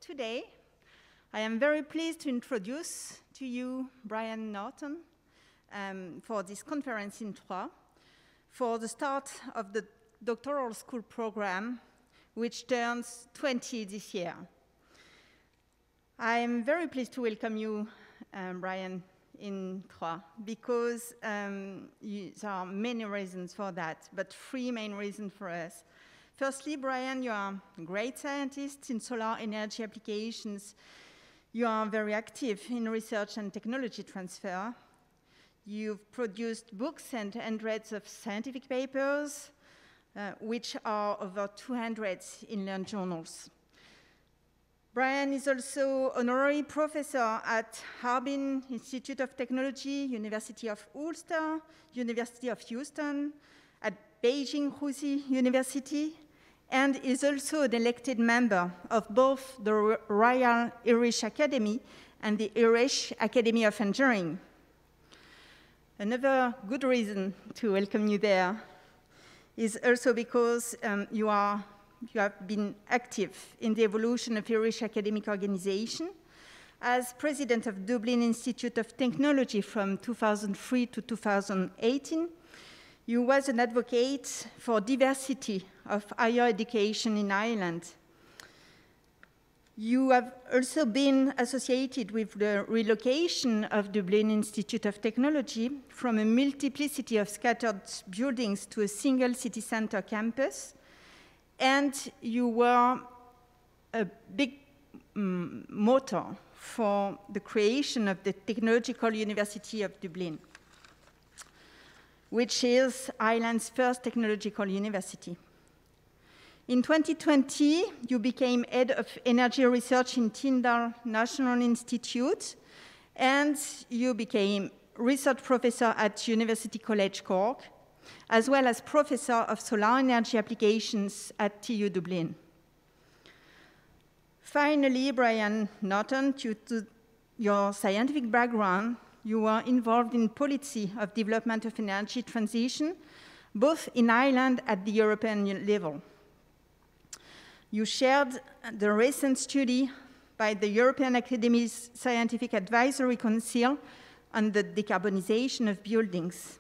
today, I am very pleased to introduce to you Brian NORTON for this conference in Troyes, for the start of the doctoral school program, which turns 20 this year. I am very pleased to welcome you, Brian, in Troyes, because there are many reasons for that, but three main reasons for us. Firstly, Brian, you are a great scientist in solar energy applications. You are very active in research and technology transfer. You've produced books and hundreds of scientific papers, which are over 200 in learned journals. Brian is also honorary professor at Harbin Institute of Technology, University of Ulster, University of Houston, at Beijing Husi University, and is also an elected member of both the Royal Irish Academy and the Irish Academy of Engineering. Another good reason to welcome you there is also because you have been active in the evolution of Irish academic organization. As president of Dublin Institute of Technology from 2003 to 2018, you was an advocate for diversity of higher education in Ireland. You have also been associated with the relocation of Dublin Institute of Technology from a multiplicity of scattered buildings to a single city center campus, and you were a big motor for the creation of the Technological University of Dublin, which is Ireland's first technological university. In 2020, you became head of energy research in Tyndall National Institute, and you became research professor at University College Cork, as well as professor of solar energy applications at TU Dublin. Finally, Brian NORTON, due to your scientific background, you were involved in policy of development of energy transition, both in Ireland at the European level. You shared the recent study by the European Academy's Scientific Advisory Council on the decarbonization of buildings.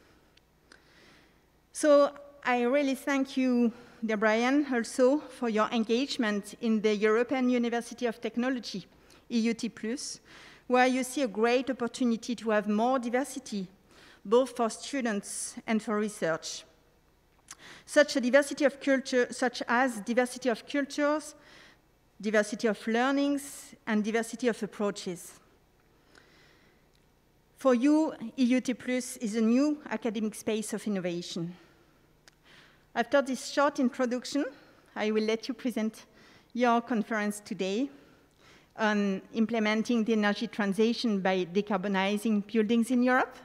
So I really thank you, dear Brian, also for your engagement in the European University of Technology, EUT+, where you see a great opportunity to have more diversity, both for students and for research. Such as diversity of cultures, diversity of learnings, and diversity of approaches. For you, EUT+ is a new academic space of innovation. After this short introduction, I will let you present your conference today on implementing the energy transition by decarbonizing buildings in Europe.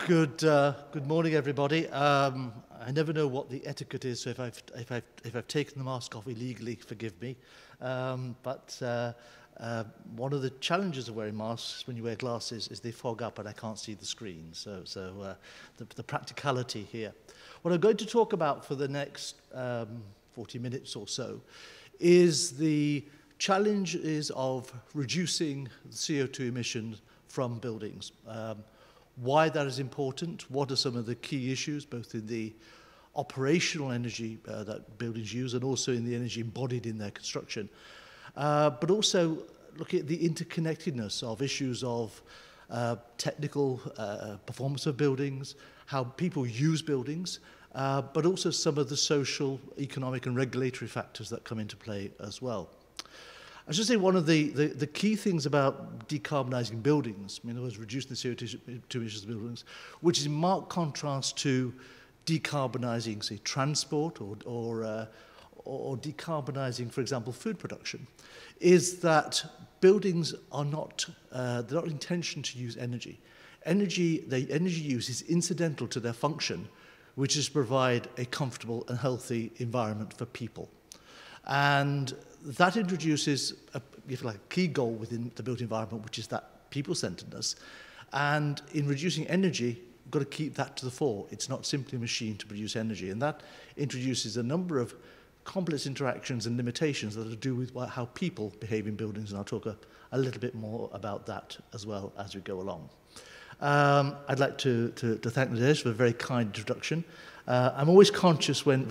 Good morning, everybody. I never know what the etiquette is, so if I've taken the mask off illegally, forgive me. But one of the challenges of wearing masks when you wear glasses is they fog up and I can't see the screen. So the practicality here. What I'm going to talk about for the next 40 minutes or so is the challenges of reducing CO2 emissions from buildings. Why that is important, what are some of the key issues, both in the operational energy that buildings use and also in the energy embodied in their construction, but also looking at the interconnectedness of issues of technical performance of buildings, how people use buildings, but also some of the social, economic and regulatory factors that come into play as well. I should say one of the key things about decarbonising buildings, in other words, reducing the CO2 emissions of buildings, which is in marked contrast to decarbonising, say, transport or decarbonising, for example, food production, is that buildings are not, they're not intentioned to use energy. The energy use is incidental to their function, which is to provide a comfortable and healthy environment for people. And that introduces, if you like, a key goal within the built environment, which is that people-centeredness. And in reducing energy, you've got to keep that to the fore. It's not simply a machine to produce energy. And that introduces a number of complex interactions and limitations that are to do with how people behave in buildings. And I'll talk a little bit more about that as well as we go along. I'd like to thank Nadesh for a very kind introduction. I'm always conscious when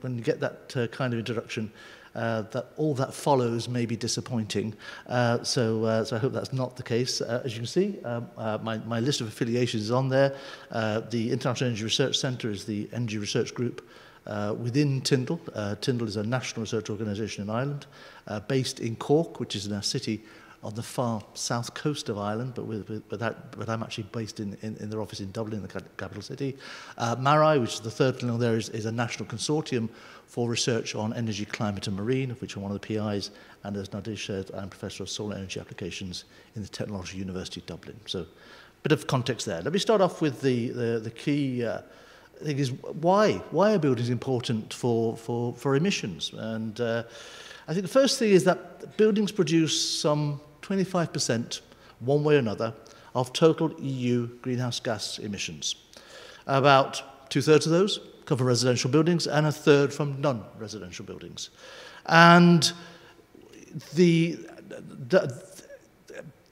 you get that kind of introduction that all that follows may be disappointing. So I hope that's not the case. As you can see, my list of affiliations is on there. The International Energy Research Centre is the energy research group within Tyndall. Tyndall is a national research organisation in Ireland, based in Cork, which is in a city on the far south coast of Ireland, but I'm actually based in their office in Dublin, the capital city. MARI, which is the third thing on there, is a national consortium for research on energy, climate and marine, of which I'm one of the PIs, and as Nadesh said, I'm Professor of Solar Energy Applications in the Technological University of Dublin. So a bit of context there. Let me start off with the key thing is why are buildings important for emissions? And I think the first thing is that buildings produce some 25%, one way or another, of total EU greenhouse gas emissions. About 2/3 of those come from residential buildings and 1/3 from non-residential buildings. And a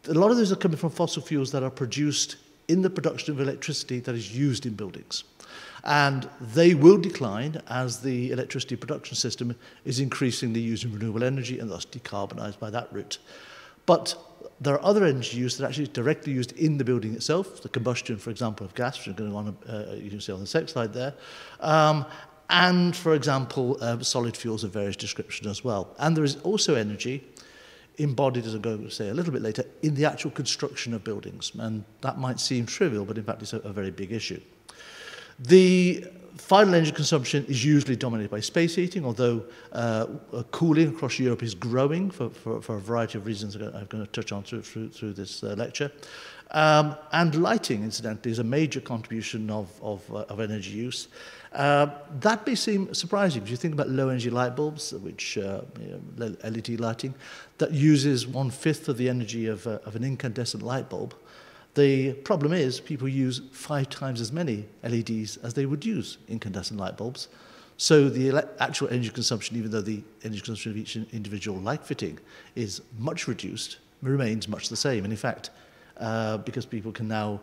lot of those are coming from fossil fuels that are produced in the production of electricity that is used in buildings. And they will decline as the electricity production system is increasingly using renewable energy and thus decarbonised by that route. But there are other energy use that are actually directly used in the building itself, the combustion, for example, of gas, which is going on, you can see on the next slide there, and, for example, solid fuels of various description as well. And there is also energy embodied, as I'm going to say a little bit later, in the actual construction of buildings. And that might seem trivial, but in fact it's a very big issue. The final energy consumption is usually dominated by space heating, although cooling across Europe is growing for a variety of reasons I'm going to touch on through this lecture. And lighting, incidentally, is a major contribution of energy use. That may seem surprising if you think about low-energy light bulbs, which LED lighting, that uses 1/5 of the energy of an incandescent light bulb. The problem is people use 5 times as many LEDs as they would use incandescent light bulbs. So the actual energy consumption, even though the energy consumption of each individual light fitting is much reduced, remains much the same. And in fact, because people can now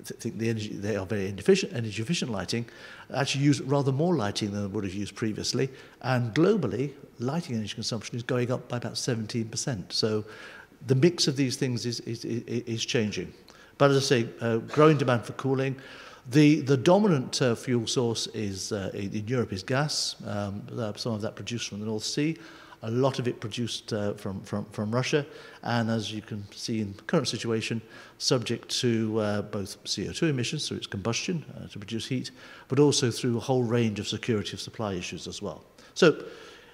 think they are very energy efficient lighting, actually use rather more lighting than they would have used previously. And globally, lighting energy consumption is going up by about 17%. So the mix of these things is changing. But as I say, growing demand for cooling. The dominant fuel source is in Europe is gas. Some of that produced from the North Sea. A lot of it produced from Russia. And as you can see in the current situation, subject to both CO2 emissions through its combustion to produce heat, but also through a whole range of security of supply issues as well. So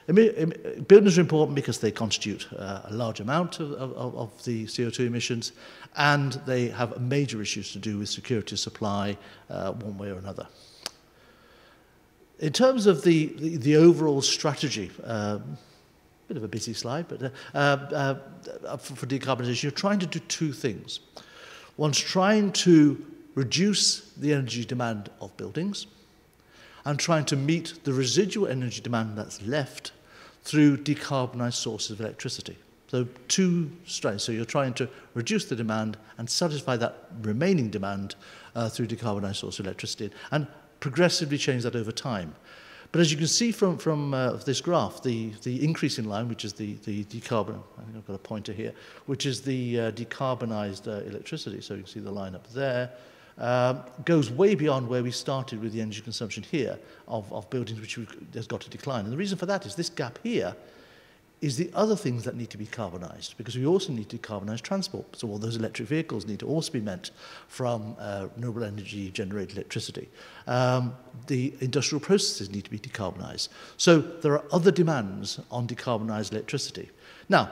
buildings are important because they constitute a large amount of the CO2 emissions, and they have major issues to do with security of supply one way or another. In terms of the overall strategy, bit of a busy slide, but for decarbonisation, you're trying to do 2 things. One's trying to reduce the energy demand of buildings, and trying to meet the residual energy demand that's left through decarbonised sources of electricity. So 2 strands. So you're trying to reduce the demand and satisfy that remaining demand through decarbonised sources of electricity, and progressively change that over time. But as you can see from this graph, the increasing line, which is the decarbon, I think I've got a pointer here, which is the decarbonised electricity, so you can see the line up there, goes way beyond where we started with the energy consumption here of buildings, which has got to decline. And the reason for that is this gap here is the other things that need to be decarbonised, because we also need to decarbonise transport. So all those electric vehicles need to also be met from renewable energy generated electricity. The industrial processes need to be decarbonised. So there are other demands on decarbonised electricity. Now,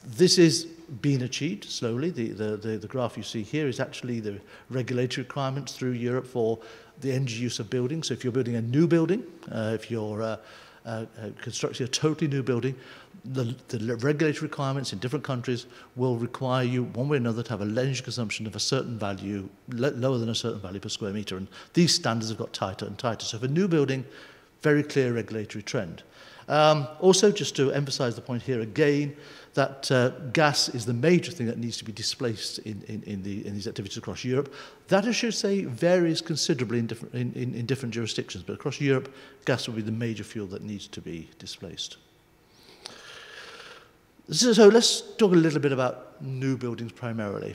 this is being achieved slowly. The graph you see here is actually the regulatory requirements through Europe for the energy use of buildings. So if you're building a new building, if you're constructing a totally new building, the regulatory requirements in different countries will require you, one way or another, to have a energy consumption of a certain value, lower than a certain value per square metre. And these standards have got tighter and tighter. So for a new building, very clear regulatory trend. Also, just to emphasise the point here again, that gas is the major thing that needs to be displaced in these activities across Europe. That, I should say, varies considerably in different jurisdictions, but across Europe, gas will be the major fuel that needs to be displaced. So let's talk a little bit about new buildings primarily.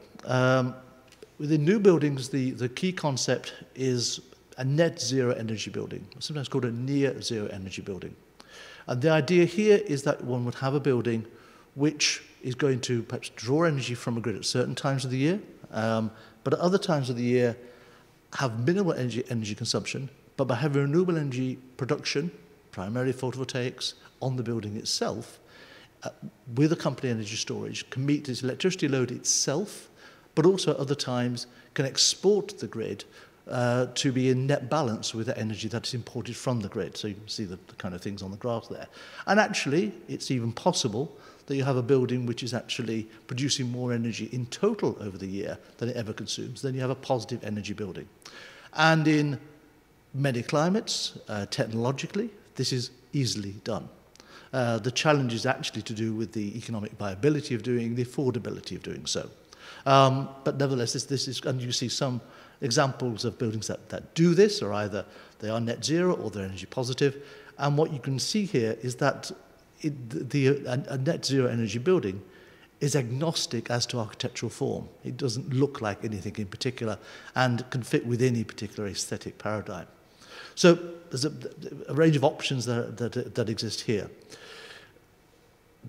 Within new buildings, the key concept is a net zero energy building, sometimes called a near zero energy building. And the idea here is that one would have a building which is going to perhaps draw energy from a grid at certain times of the year, but at other times of the year have minimal energy consumption, but by having renewable energy production, primarily photovoltaics, on the building itself, with accompanying energy storage, can meet its electricity load itself, but also at other times can export the grid to be in net balance with the energy that is imported from the grid. So you can see the kind of things on the graph there. And actually, it's even possible that you have a building which is actually producing more energy in total over the year than it ever consumes. Then you have a positive energy building. And in many climates, technologically, this is easily done. The challenge is actually to do with the economic viability of doing, the affordability of doing so. But nevertheless, this is, and you see some examples of buildings that do this, or either they are net zero or they're energy positive. And what you can see here is that a net zero energy building is agnostic as to architectural form. It doesn't look like anything in particular and can fit with any particular aesthetic paradigm. So there's a range of options that exist here.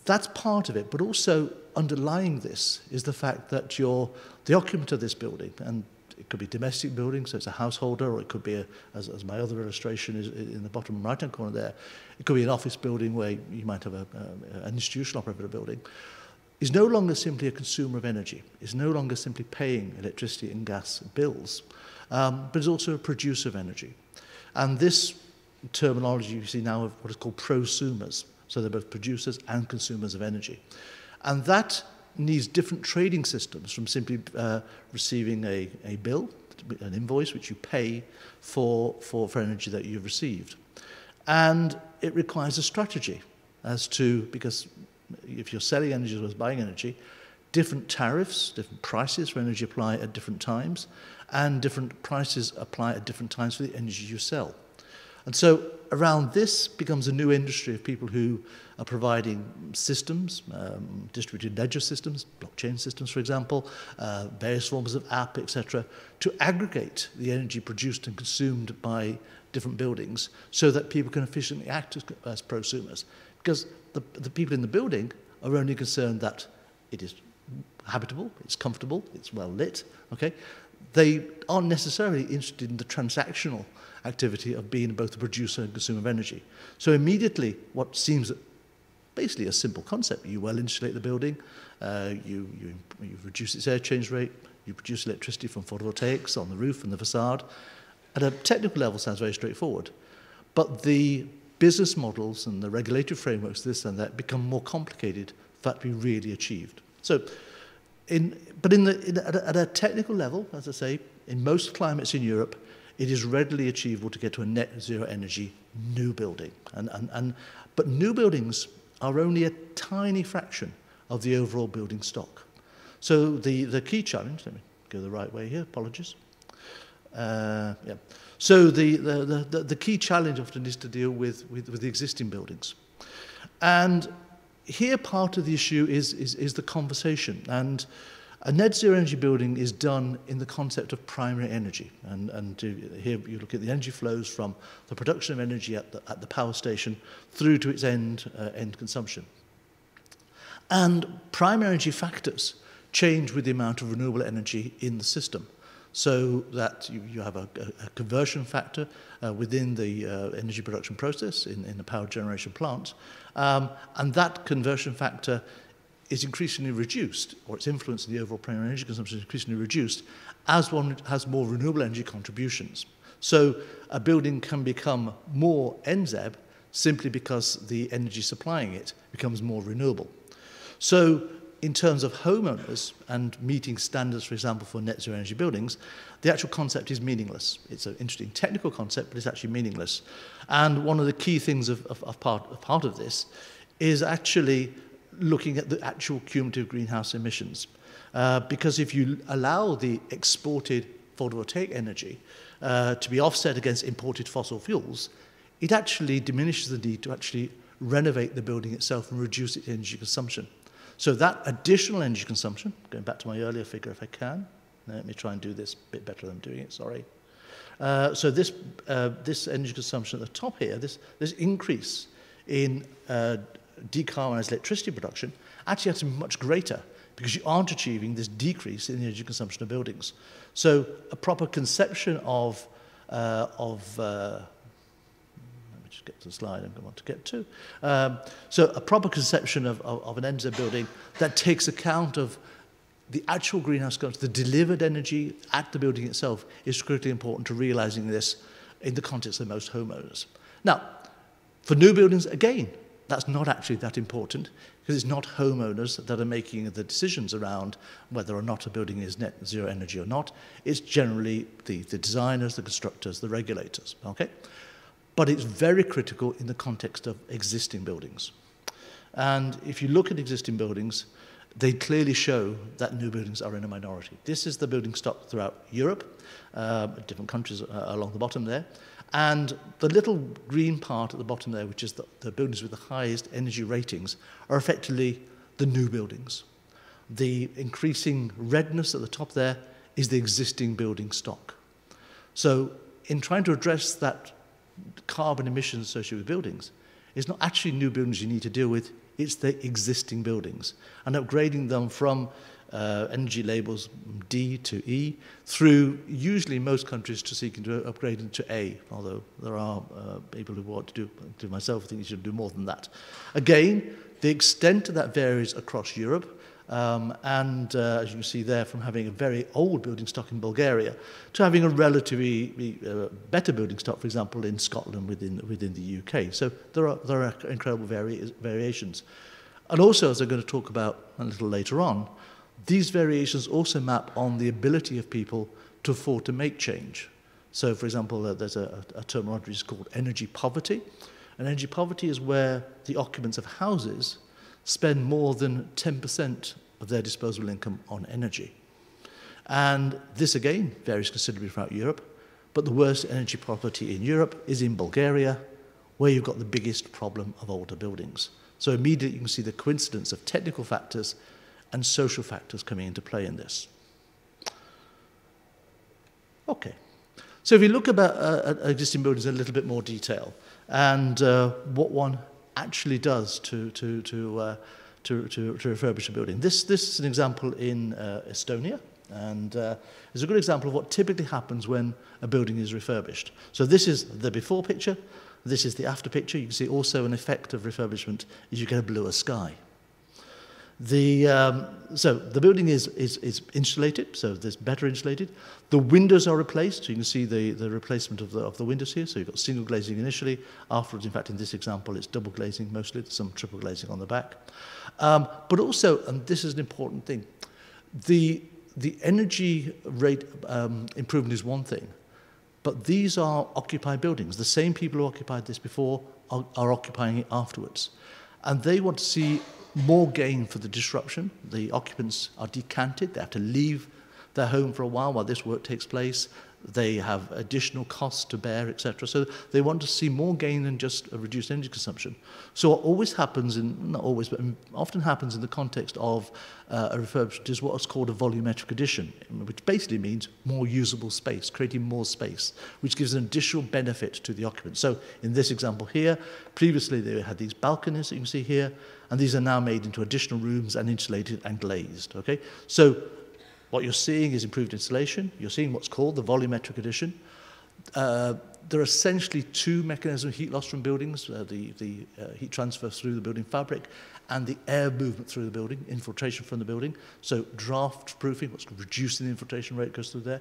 That's part of it, but also underlying this is the fact that the occupant of this building, and it could be domestic building, so it's a householder, or it could be, as my other illustration is in the bottom right-hand corner there, it could be an office building where you might have an institutional operated building, is no longer simply a consumer of energy, is no longer simply paying electricity and gas bills, but is also a producer of energy. And this terminology you see now of what is called prosumers, so they're both producers and consumers of energy. And that needs different trading systems from simply receiving a bill, an invoice which you pay for energy that you've received. And it requires a strategy as to, because if you're selling energy as well as buying energy, different tariffs, different prices for energy apply at different times, and different prices apply at different times for the energy you sell. And so around this becomes a new industry of people who are providing systems, distributed ledger systems, blockchain systems, for example, various forms of app, etc., to aggregate the energy produced and consumed by different buildings so that people can efficiently act as prosumers. Because the people in the building are only concerned that it is habitable, it's comfortable, it's well lit, okay? They aren't necessarily interested in the transactional activity of being both a producer and consumer of energy. So immediately, what seems basically a simple concept, you well insulate the building, you reduce its air change rate, you produce electricity from photovoltaics on the roof and the facade. At a technical level, sounds very straightforward. But the business models and the regulatory frameworks, this and that, become more complicated for that to be really achieved. So, at a technical level, as I say, in most climates in Europe, it is readily achievable to get to a net zero energy new building. But new buildings are only a tiny fraction of the overall building stock. So the key challenge, let me go the right way here, apologies. Yeah. So the key challenge often is to deal with the existing buildings. And here part of the issue is the conversation. And a net zero energy building is done in the concept of primary energy. And here you look at the energy flows from the production of energy at the power station through to its end consumption. And primary energy factors change with the amount of renewable energy in the system. So that you have a conversion factor within the energy production process in the power generation plant. And that conversion factor is increasingly reduced, or its influence in the overall primary energy consumption is increasingly reduced as one has more renewable energy contributions. So a building can become more NZEB simply because the energy supplying it becomes more renewable. So in terms of homeowners and meeting standards, for example, for net zero energy buildings, the actual concept is meaningless. It's an interesting technical concept, but it's actually meaningless. And one of the key things of part of this is actually looking at the actual cumulative greenhouse emissions. Because if you allow the exported photovoltaic energy to be offset against imported fossil fuels, it actually diminishes the need to actually renovate the building itself and reduce its energy consumption. So that additional energy consumption, going back to my earlier figure if I can, let me try and do this a bit better than I'm doing it, sorry. So this energy consumption at the top here, this increase in decarbonised electricity production actually has to be much greater because you aren't achieving this decrease in the energy consumption of buildings. So a proper conception of get to the slide I want to get to. So a proper conception of an NZ building that takes account of the actual greenhouse gas, the delivered energy at the building itself is critically important to realising this in the context of most homeowners. Now, for new buildings, again, that's not actually that important because it's not homeowners that are making the decisions around whether or not a building is net zero energy or not. It's generally the designers, the constructors, the regulators, okay? But it's very critical in the context of existing buildings. And if you look at existing buildings, they clearly show that new buildings are in a minority. This is the building stock throughout Europe, different countries along the bottom there. And the little green part at the bottom there, which is the buildings with the highest energy ratings, are effectively the new buildings. The increasing redness at the top there is the existing building stock. So in trying to address that carbon emissions associated with buildings, it's not actually new buildings you need to deal with, it's the existing buildings. And upgrading them from energy labels D to E through usually most countries to seeking to upgrade them to A, although there are people who want to do myself, I think you should do more than that. Again, the extent of that varies across Europe. As you can see there, from having a very old building stock in Bulgaria to having a relatively better building stock, for example, in Scotland within the UK. So there are incredible variations. And also, as I'm going to talk about a little later on, these variations also map on the ability of people to afford to make change. So, for example, there's a terminology called energy poverty. And energy poverty is where the occupants of houses spend more than 10% of their disposable income on energy. And this, again, varies considerably throughout Europe, but the worst energy poverty in Europe is in Bulgaria, where you've got the biggest problem of older buildings. So immediately you can see the coincidence of technical factors and social factors coming into play in this. Okay, so if you look at existing buildings in a little bit more detail, and what one actually does to refurbish a building. This is an example in Estonia, and it's a good example of what typically happens when a building is refurbished. So this is the before picture, this is the after picture. You can see also an effect of refurbishment is you get a bluer sky. So the building is insulated, so there's better insulated. The windows are replaced, so you can see the replacement of the windows here. So you've got single glazing initially. Afterwards, in fact, in this example, it's double glazing mostly. There's some triple glazing on the back. But also, and this is an important thing, the energy rate improvement is one thing, but these are occupied buildings. The same people who occupied this before are occupying it afterwards. And they want to see more gain for the disruption. The occupants are decanted. They have to leave their home for a while this work takes place. They have additional costs to bear, etc. So they want to see more gain than just a reduced energy consumption. So what always happens, not always, but often happens in the context of a refurbishment is what's called a volumetric addition, which basically means more usable space, creating more space, which gives an additional benefit to the occupant. So in this example here, previously they had these balconies that you can see here, and these are now made into additional rooms and insulated and glazed, okay? So what you're seeing is improved insulation. You're seeing what's called the volumetric addition. There are essentially two mechanisms of heat loss from buildings, the heat transfer through the building fabric and the air movement through the building, infiltration from the building. So draft proofing, what's called reducing the infiltration rate goes through there.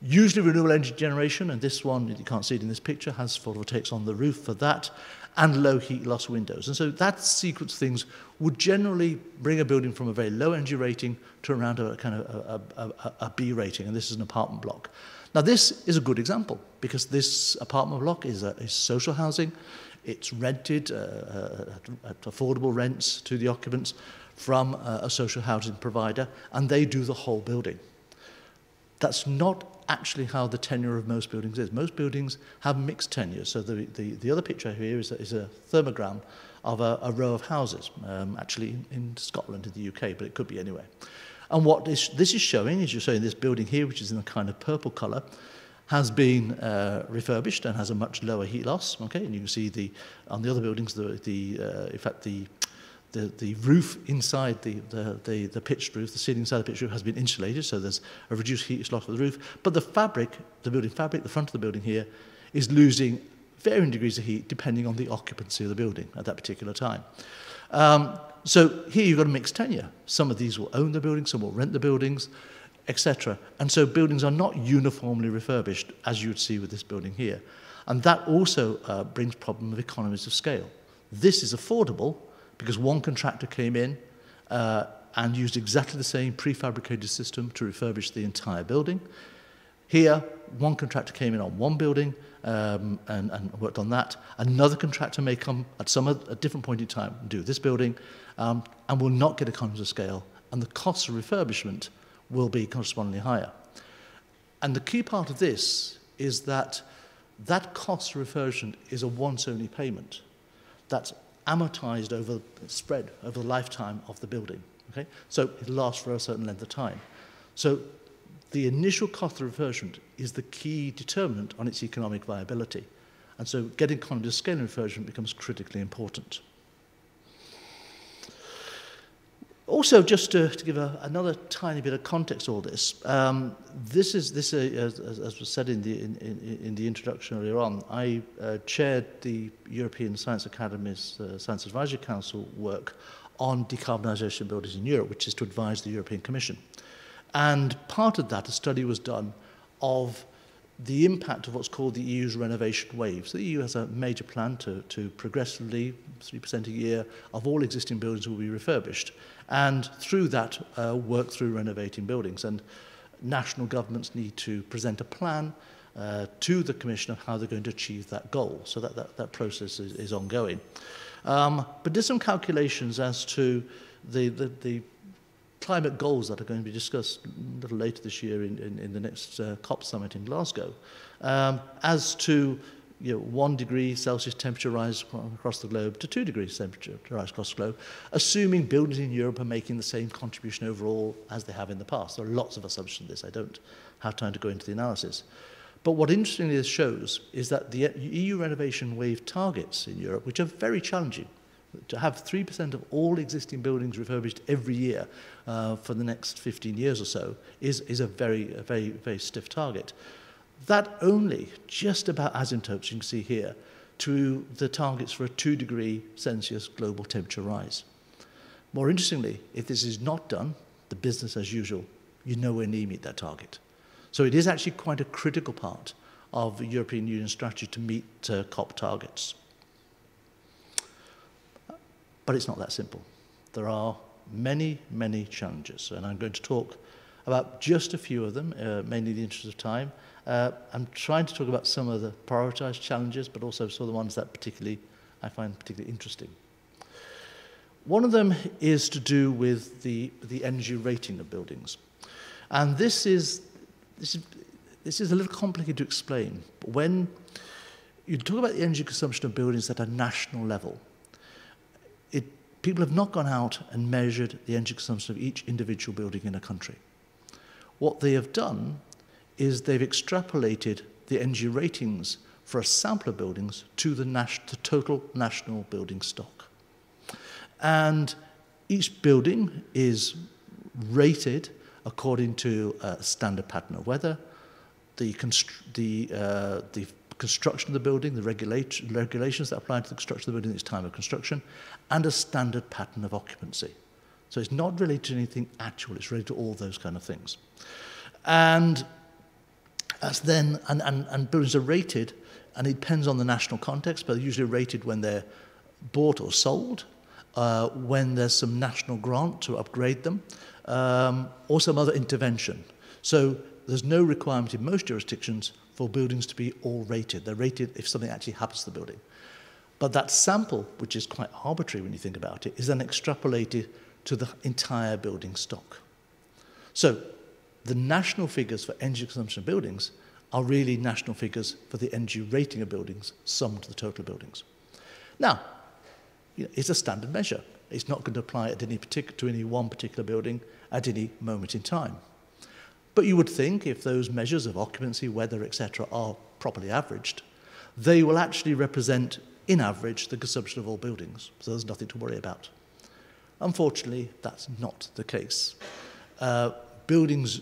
Usually renewable energy generation, and this one, you can't see it in this picture, has photovoltaics on the roof for that, and low heat loss windows. And so that sequence of things would generally bring a building from a very low energy rating to around a kind of a B rating, and this is an apartment block. Now this is a good example, because this apartment block is social housing. It's rented at affordable rents to the occupants from a social housing provider, and they do the whole building. That's not actually how the tenure of most buildings is. Most buildings have mixed tenure. So the other picture here is a thermogram of a row of houses, actually in Scotland, in the UK, but it could be anywhere. And what this is showing is you're showing this building here, which is in a kind of purple colour, has been refurbished and has a much lower heat loss. Okay, and you can see on the other buildings, in fact, the roof inside the pitched roof, the ceiling inside the pitched roof has been insulated, so there's a reduced heat loss of the roof. But the fabric, the building fabric, the front of the building here, is losing varying degrees of heat depending on the occupancy of the building at that particular time. So here you've got a mixed tenure. Some of these will own the buildings, some will rent the buildings, etc. And so buildings are not uniformly refurbished, as you would see with this building here. And that also brings problem of economies of scale. This is affordable because one contractor came in and used exactly the same prefabricated system to refurbish the entire building. Here, one contractor came in on one building and worked on that. Another contractor may come at a different point in time and do this building and will not get economies of scale, and the cost of refurbishment will be correspondingly higher. And the key part of this is that cost of refurbishment is a once-only payment that's amortized spread over the lifetime of the building. Okay? So it lasts for a certain length of time. So the initial cost of refurbishment is the key determinant on its economic viability. And so getting economies of scale in refurbishment becomes critically important. Also, just to give another tiny bit of context to all this, as was said in the introduction earlier on, I chaired the European Science Academy's Science Advisory Council work on decarbonisation buildings in Europe, which is to advise the European Commission. And part of that, a study was done of the impact of what's called the EU's renovation wave. So the EU has a major plan to progressively, 3% a year, of all existing buildings will be refurbished. And through that, work through renovating buildings. And national governments need to present a plan to the Commission of how they're going to achieve that goal. So that process is ongoing. But there's some calculations as to the climate goals that are going to be discussed a little later this year in the next COP summit in Glasgow, as to 1 degree Celsius temperature rise across the globe to 2 degrees temperature rise across the globe, assuming buildings in Europe are making the same contribution overall as they have in the past. There are lots of assumptions in this. I don't have time to go into the analysis. But what interestingly this shows is that the EU renovation wave targets in Europe, which are very challenging, to have 3% of all existing buildings refurbished every year for the next 15 years or so is a very stiff target. That only just about asymptotes, you can see here, to the targets for a 2 degree Celsius global temperature rise. More interestingly, if this is not done, the business as usual, you nowhere near meet that target. So it is actually quite a critical part of the European Union strategy to meet COP targets. But it's not that simple. There are many, many challenges, and I'm going to talk about just a few of them, mainly in the interest of time. I'm trying to talk about some of the prioritized challenges, but also some of the ones that I find particularly interesting. One of them is to do with the energy rating of buildings. And this is a little complicated to explain. But when you talk about the energy consumption of buildings at a national level, people have not gone out and measured the energy consumption of each individual building in a country. What they have done is they've extrapolated the energy ratings for a sample of buildings to the total national building stock. And each building is rated according to a standard pattern of weather, the construction of the building, the regulations that apply to the construction of the building at its time of construction, and a standard pattern of occupancy. So it's not related to anything actual, it's related to all those kind of things. And That's then, and buildings are rated, and it depends on the national context, but they're usually rated when they're bought or sold, when there's some national grant to upgrade them, or some other intervention. So there's no requirement in most jurisdictions for buildings to be all rated. They're rated if something actually happens to the building. But that sample, which is quite arbitrary when you think about it, is then extrapolated to the entire building stock. So the national figures for energy consumption of buildings are really national figures for the energy rating of buildings summed to the total buildings. Now, it's a standard measure. It's not going to apply at to any one particular building at any moment in time. But you would think if those measures of occupancy, weather, etc. are properly averaged, they will actually represent, in average, the consumption of all buildings. So there's nothing to worry about. Unfortunately, that's not the case. Buildings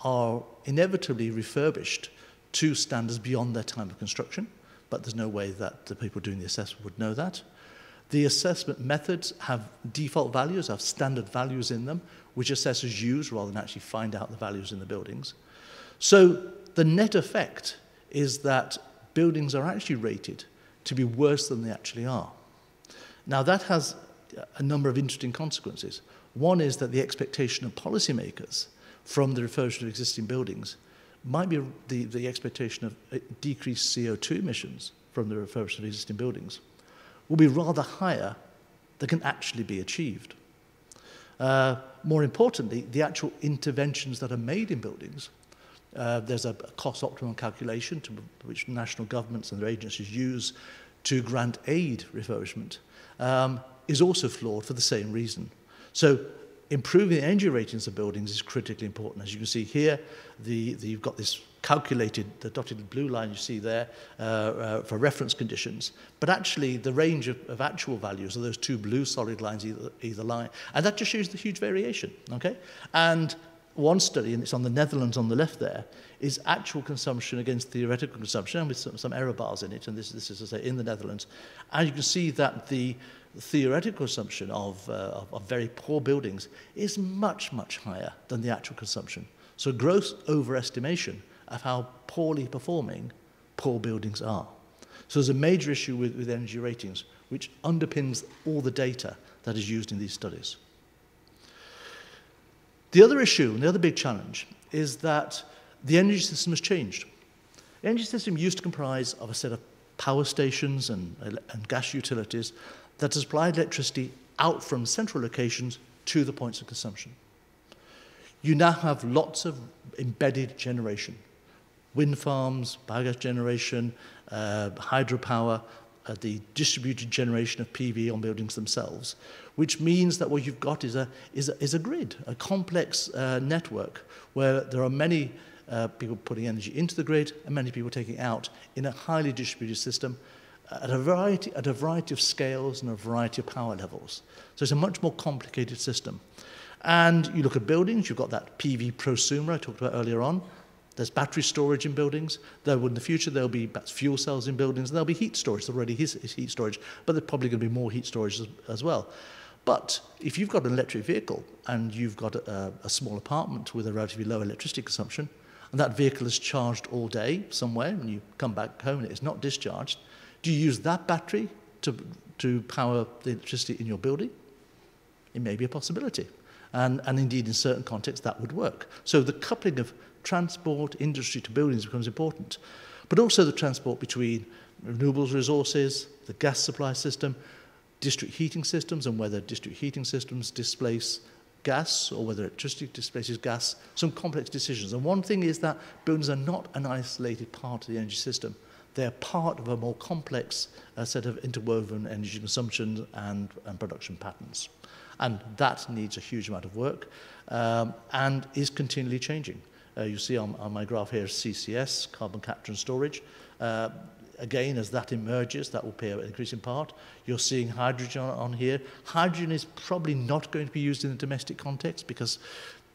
are inevitably refurbished to standards beyond their time of construction, but there's no way that the people doing the assessment would know that. The assessment methods have default values, have standard values in them, which assessors use rather than actually find out the values in the buildings. So the net effect is that buildings are actually rated to be worse than they actually are. Now that has a number of interesting consequences. One is that the expectation of policymakers from the refurbishment of existing buildings might be the expectation of decreased CO2 emissions from the refurbishment of existing buildings will be rather higher than can actually be achieved. More importantly, the actual interventions that are made in buildings, there's a cost optimum calculation which national governments and their agencies use to grant aid refurbishment, is also flawed for the same reason. So improving the energy ratings of buildings is critically important. As you can see here, you've got this calculated, the dotted blue line you see there for reference conditions, but actually the range of actual values are those two blue solid lines either line, and that just shows the huge variation, okay? And one study, and it's on the Netherlands on the left there, is actual consumption against theoretical consumption, and with some error bars in it, and this is, as I say, in the Netherlands. And you can see that the theoretical consumption of very poor buildings is much, much higher than the actual consumption. So gross overestimation of how poorly performing poor buildings are. So there's a major issue with energy ratings, which underpins all the data that is used in these studies. The other issue, and the other big challenge, is that the energy system has changed. The energy system used to comprise of a set of power stations and gas utilities that supplied electricity out from central locations to the points of consumption. You now have lots of embedded generation. Wind farms, biogas generation, hydropower, the distributed generation of PV on buildings themselves, which means that what you've got is a grid, a complex network where there are many people putting energy into the grid and many people taking out in a highly distributed system at a variety of scales and a variety of power levels. So it's a much more complicated system. And you look at buildings, you've got that PV prosumer I talked about earlier on. There's battery storage in buildings. Though in the future there'll be fuel cells in buildings, and there'll be heat storage. There already is heat storage, but there's probably going to be more heat storage as well. But if you've got an electric vehicle and you've got a small apartment with a relatively low electricity consumption, and that vehicle is charged all day somewhere, and you come back home and it's not discharged, do you use that battery to power the electricity in your building? It may be a possibility. And indeed, in certain contexts, that would work. So the coupling of transport, industry to buildings becomes important. But also the transport between renewables resources, the gas supply system, district heating systems, and whether district heating systems displace gas or whether electricity displaces gas, some complex decisions. And one thing is that buildings are not an isolated part of the energy system. They're part of a more complex set of interwoven energy consumption and production patterns. And that needs a huge amount of work and is continually changing. You see on my graph here CCS, carbon capture and storage. Again, as that emerges, that will play an increasing part. You're seeing hydrogen on here. Hydrogen is probably not going to be used in the domestic context because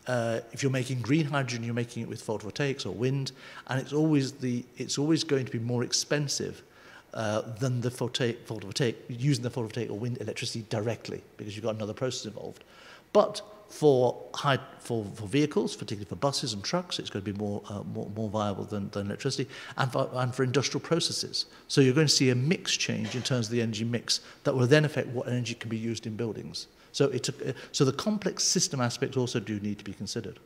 if you're making green hydrogen, you're making it with photovoltaics or wind, and it's always going to be more expensive than the photovoltaic, using the photovoltaic or wind electricity directly, because you've got another process involved. But for vehicles, particularly for buses and trucks, it's going to be more viable than electricity, and for industrial processes. So you're going to see a mix change in terms of the energy mix that will then affect what energy can be used in buildings. So so the complex system aspects also do need to be considered.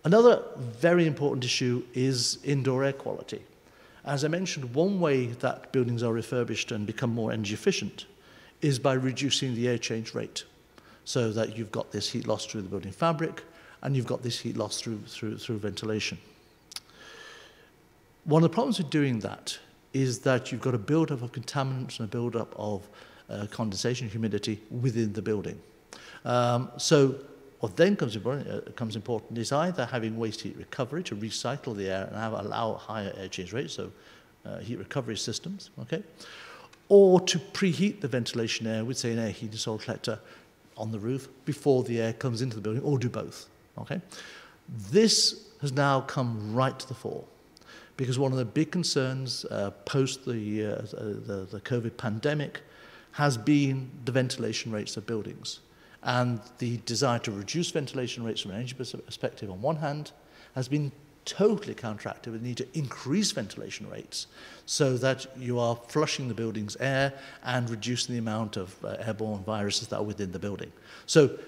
Another very important issue is indoor air quality. As I mentioned, one way that buildings are refurbished and become more energy efficient is by reducing the air change rate, so that you've got this heat loss through the building fabric and you've got this heat loss through ventilation. One of the problems with doing that is that you've got a build-up of contaminants and a build-up of condensation, humidity within the building. So what then becomes important is either having waste heat recovery to recycle the air and allow higher air change rates, so heat recovery systems, okay? Or to preheat the ventilation air with, say, an air heating soil collector on the roof before the air comes into the building, or do both, okay? This has now come right to the fore, because one of the big concerns post the COVID pandemic has been the ventilation rates of buildings. And the desire to reduce ventilation rates from an energy perspective on one hand has been totally counteracted with the need to increase ventilation rates so that you are flushing the building's air and reducing the amount of airborne viruses that are within the building. So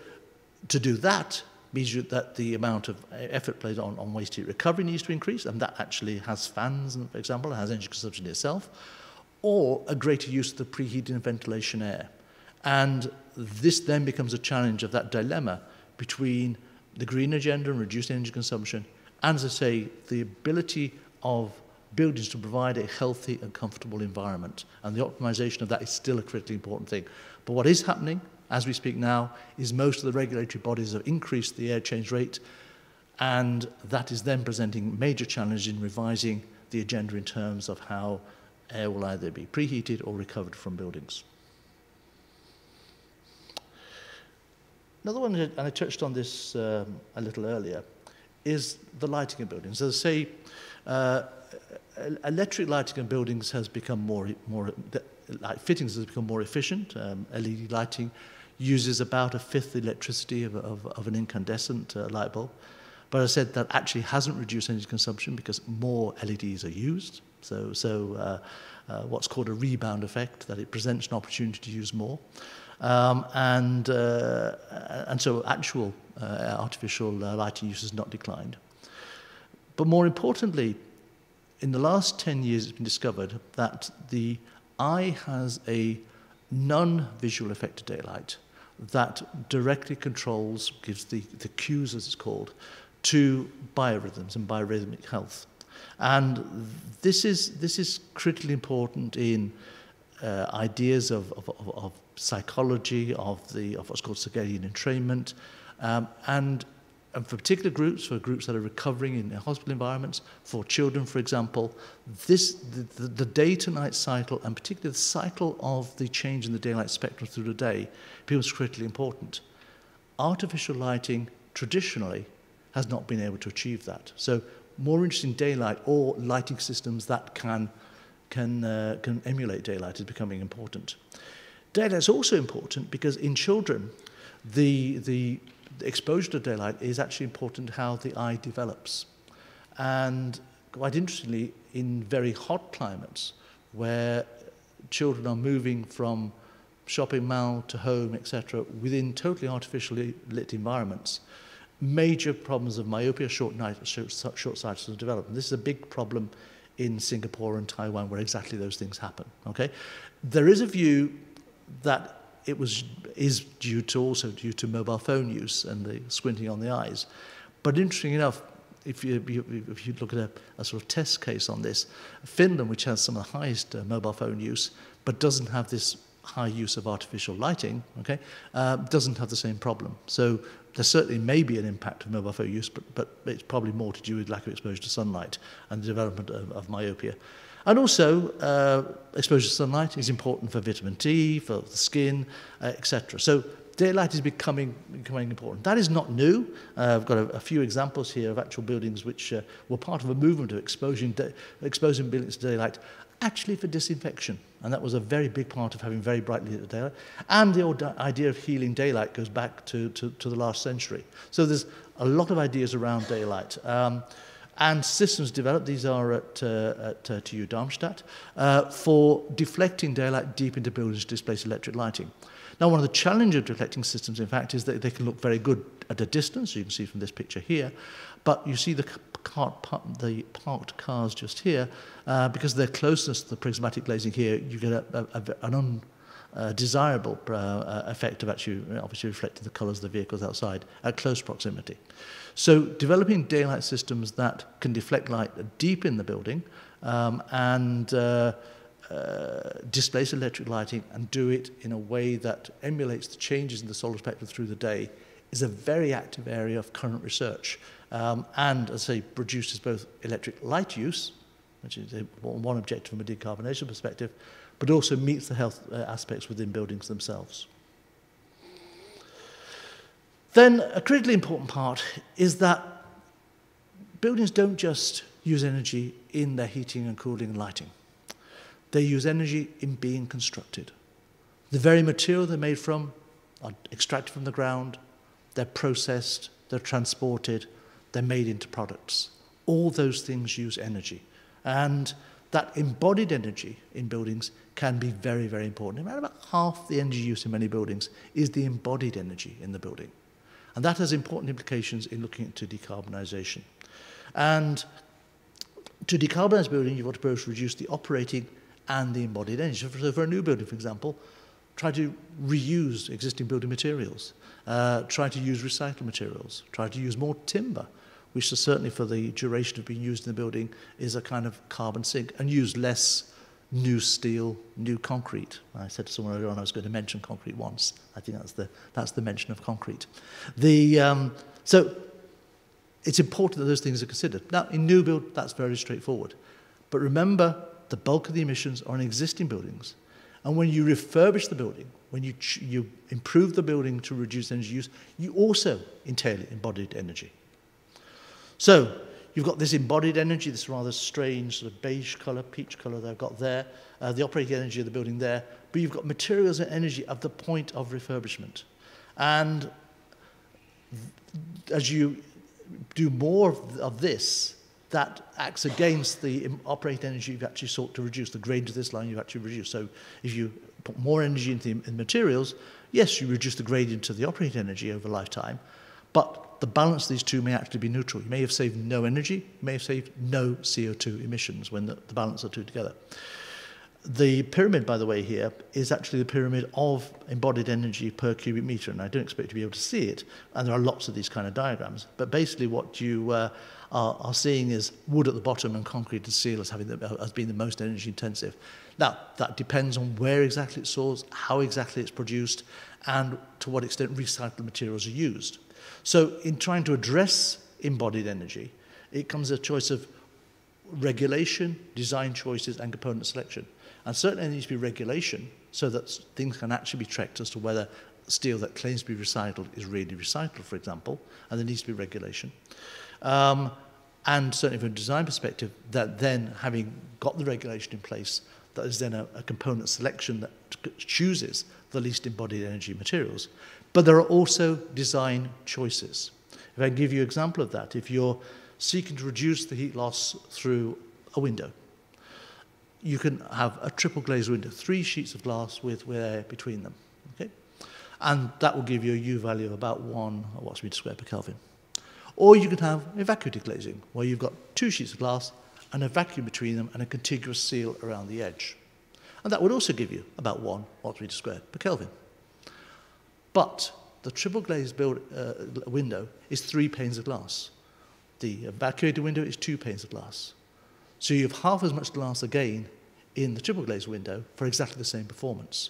to do that means that the amount of effort placed on waste heat recovery needs to increase, and that actually has fans, for example, and has energy consumption itself, or a greater use of the preheating and ventilation air. And this then becomes a challenge of that dilemma between the green agenda and reduced energy consumption, and, as I say, the ability of buildings to provide a healthy and comfortable environment. And the optimization of that is still a critically important thing. But what is happening, as we speak now, is most of the regulatory bodies have increased the air change rate, and that is then presenting major challenges in revising the agenda in terms of how air will either be preheated or recovered from buildings. Another one, and I touched on this a little earlier, is the lighting in buildings. As I say, electric lighting in buildings has become light fittings has become more efficient. LED lighting uses about a fifth the electricity of an incandescent light bulb. But I said that actually hasn't reduced energy consumption because more LEDs are used. So what's called a rebound effect, that it presents an opportunity to use more. And so actual artificial lighting use has not declined. But more importantly, in the last 10 years, it's been discovered that the eye has a non-visual effect of daylight that directly controls, gives the cues, as it's called, to biorhythms and biorhythmic health. And this is critically important in ideas of psychology, of what's called circadian entrainment, and for particular groups, for groups that are recovering in hospital environments, for children, for example, the day-to-night cycle, and particularly the cycle of the change in the daylight spectrum through the day, becomes critically important. Artificial lighting, traditionally, has not been able to achieve that. So more interesting daylight or lighting systems that can emulate daylight is becoming important. Daylight is also important because in children, the exposure to daylight is actually important how the eye develops. And quite interestingly, in very hot climates where children are moving from shopping mall to home, etc., within totally artificially lit environments, major problems of myopia, short-sightedness develop. And this is a big problem in Singapore and Taiwan where exactly those things happen. Okay, there is a view that it is due to mobile phone use and the squinting on the eyes. But interesting enough, if you look at a sort of test case on this, Finland, which has some of the highest mobile phone use, but doesn't have this high use of artificial lighting, okay, doesn't have the same problem. So there certainly may be an impact of mobile phone use, but it's probably more to do with lack of exposure to sunlight and the development of myopia. And also, exposure to sunlight is important for vitamin D, for the skin, etc. So daylight is becoming important. That is not new. I've got a few examples here of actual buildings which were part of a movement of exposing buildings to daylight, actually for disinfection. And that was a very big part of having very brightly lit daylight. And the old idea of healing daylight goes back to the last century. So there's a lot of ideas around daylight. And systems developed, these are at TU Darmstadt, for deflecting daylight deep into buildings to displace electric lighting. Now, one of the challenges of deflecting systems, in fact, is that they can look very good at a distance. You can see from this picture here. But you see the parked cars just here, because of their closeness to the prismatic glazing here, you get an undesirable effect of actually obviously reflecting the colours of the vehicles outside at close proximity. So developing daylight systems that can deflect light deep in the building and displace electric lighting and do it in a way that emulates the changes in the solar spectrum through the day is a very active area of current research. And, as I say, produces both electric light use, which is one objective from a decarbonation perspective, but also meets the health aspects within buildings themselves. Then a critically important part is that buildings don't just use energy in their heating and cooling and lighting. They use energy in being constructed. The very material they're made from are extracted from the ground, they're processed, they're transported, they're made into products. All those things use energy. And that embodied energy in buildings can be very, very important. About half the energy use in many buildings is the embodied energy in the building. And that has important implications in looking into decarbonisation. And to decarbonise building, you've got to both reduce the operating and the embodied energy. So for a new building, for example, try to reuse existing building materials. Try to use recycled materials. Try to use more timber, which is certainly for the duration of being used in the building is a kind of carbon sink, and use less new steel, new concrete. I said to someone earlier on I was going to mention concrete once. I think that's the mention of concrete. So it's important that those things are considered. Now, in new build, that's very straightforward. But remember, the bulk of the emissions are in existing buildings. And when you refurbish the building, when you improve the building to reduce energy use, you also entail embodied energy. So you've got this embodied energy, this rather strange sort of beige colour, peach colour that I've got there, the operating energy of the building there, but you've got materials and energy at the point of refurbishment. And as you do more of this, that acts against the operating energy you've actually sought to reduce. The gradient of this line you've actually reduced. So if you put more energy into the materials, yes, you reduce the gradient of the operating energy over lifetime, but the balance of these two may actually be neutral. You may have saved no energy, you may have saved no CO2 emissions when the balance of the two together. The pyramid, by the way, here is actually the pyramid of embodied energy per cubic metre, and I don't expect to be able to see it, and there are lots of these kind of diagrams. But basically what you are seeing is wood at the bottom and concrete and steel as being the most energy intensive. Now, that depends on where exactly it's sourced, how exactly it's produced, and to what extent recycled materials are used. So in trying to address embodied energy, it comes a choice of regulation, design choices, and component selection. And certainly there needs to be regulation so that things can actually be checked as to whether steel that claims to be recycled is really recycled, for example, and there needs to be regulation. And certainly from a design perspective, that then having got the regulation in place, that is then a component selection that chooses the least embodied energy materials. But there are also design choices. If I give you an example of that, if you're seeking to reduce the heat loss through a window, you can have a triple glazed window, 3 sheets of glass with air between them, okay? And that will give you a U value of about 1 Watts per square per Kelvin. Or you can have evacuated glazing, where you've got 2 sheets of glass and a vacuum between them and a contiguous seal around the edge. And that would also give you about 1 Watts per square per Kelvin. But the triple glazed window is 3 panes of glass. The evacuated window is 2 panes of glass. So you have half as much glass again in the triple glazed window for exactly the same performance.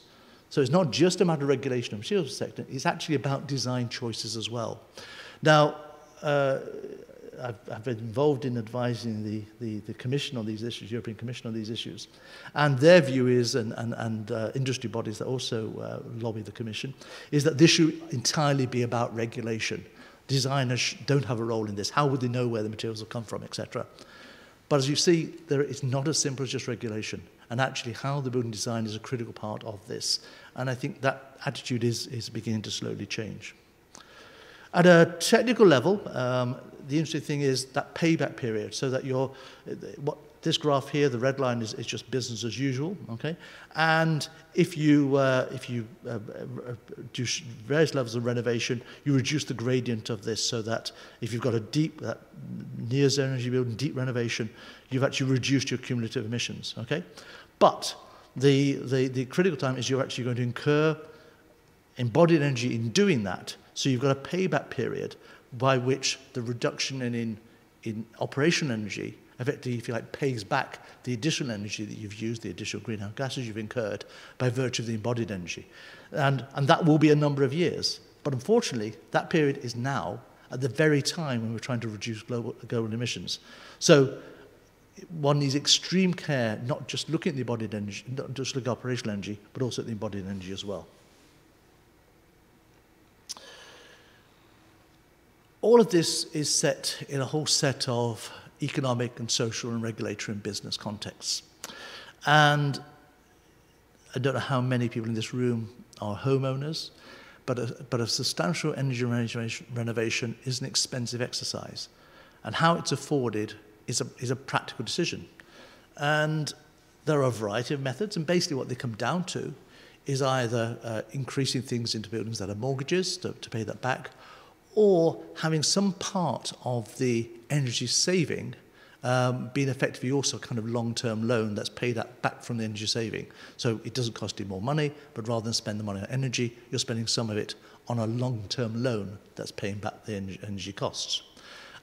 So it's not just a matter of regulation of materials sector, it's actually about design choices as well. Now, I've been involved in advising the Commission on these issues, European Commission on these issues. And their view is, and industry bodies that also lobby the Commission, is that this should entirely be about regulation. Designers don't have a role in this. How would they know where the materials will come from, etc.? But as you see, it's not as simple as just regulation. and actually how the building design is a critical part of this. And I think that attitude is beginning to slowly change. At a technical level, the interesting thing is that payback period, so that this graph here, the red line is just business as usual, okay? And if you do various levels of renovation, you reduce the gradient of this, so that if you've got a near zero energy building, deep renovation, you've actually reduced your cumulative emissions, okay? But the critical time is you're actually going to incur embodied energy in doing that, so you've got a payback period by which the reduction in operational energy effectively, if you like, pays back the additional energy that you've used, the additional greenhouse gases you've incurred by virtue of the embodied energy. And that will be a number of years. But unfortunately, that period is now at the very time when we're trying to reduce global emissions. So one needs extreme care, not just looking at the embodied energy, not just looking at operational energy, but also at the embodied energy as well. All of this is set in a whole set of economic and social and regulatory and business contexts. And I don't know how many people in this room are homeowners, but a substantial energy renovation is an expensive exercise. And how it's afforded is a practical decision. And there are a variety of methods, and basically what they come down to is either increasing things into buildings that are mortgages to pay that back, or having some part of the energy saving being effectively also a kind of long-term loan that's paid back from the energy saving. So it doesn't cost you more money, but rather than spend the money on energy, you're spending some of it on a long-term loan that's paying back the energy costs.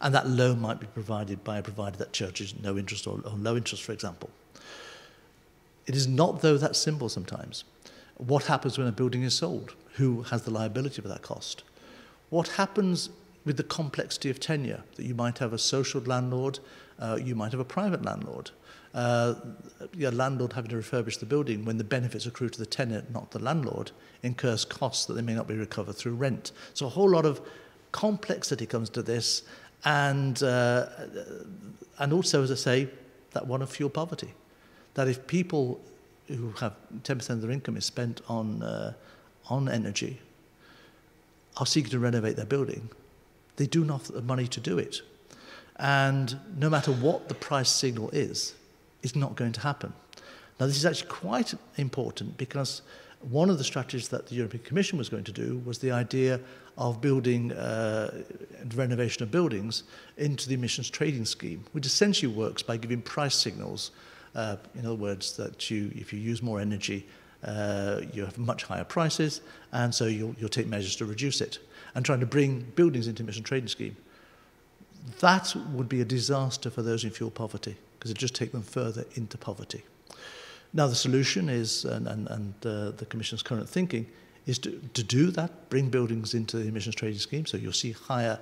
And that loan might be provided by a provider that charges no interest or low interest, for example. It is not, though, that simple sometimes. What happens when a building is sold? Who has the liability for that cost? What happens with the complexity of tenure? That you might have a social landlord, you might have a private landlord. Your landlord having to refurbish the building when the benefits accrue to the tenant, not the landlord, incurs costs that they may not be recovered through rent. So a whole lot of complexity comes to this, and also, as I say, that one of fuel poverty. That if people who have 10% of their income is spent on energy, are seeking to renovate their building, they do not have the money to do it. And no matter what the price signal is, it's not going to happen. Now, this is actually quite important because one of the strategies that the European Commission was going to do was the idea of building renovation of buildings into the emissions trading scheme, which essentially works by giving price signals. In other words, that if you use more energy, you have much higher prices, and so you'll take measures to reduce it, and trying to bring buildings into emission trading scheme. That would be a disaster for those in fuel poverty, because it just take them further into poverty. Now the solution is, and the Commission's current thinking, is to do that, bring buildings into the emissions trading scheme, so you'll see higher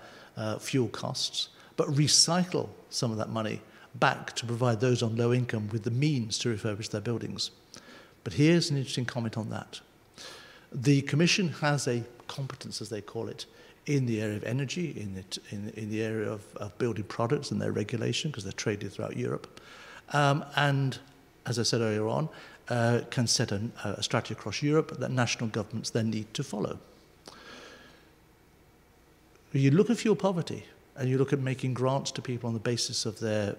fuel costs, but recycle some of that money back to provide those on low income with the means to refurbish their buildings. But here's an interesting comment on that. The Commission has a competence, as they call it, in the area of energy, in the area of building products and their regulation, because they're traded throughout Europe. And, as I said earlier on, can set a strategy across Europe that national governments then need to follow. You look at fuel poverty, and you look at making grants to people on the basis of their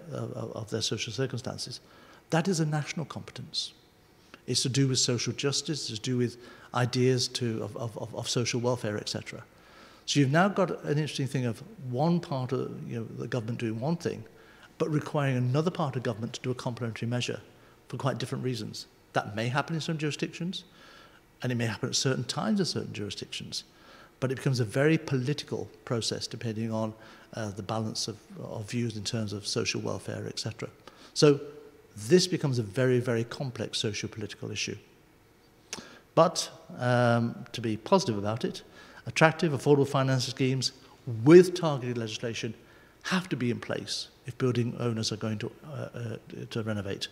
social circumstances, that is a national competence. It's to do with social justice, it's to do with ideas of social welfare, etc. So you've now got an interesting thing of one part of the government doing one thing, but requiring another part of government to do a complementary measure for quite different reasons. That may happen in some jurisdictions, and it may happen at certain times in certain jurisdictions, but it becomes a very political process depending on the balance of views in terms of social welfare, etc. So this becomes a very, very complex socio-political issue. But to be positive about it, attractive, affordable finance schemes with targeted legislation have to be in place if building owners are going to renovate.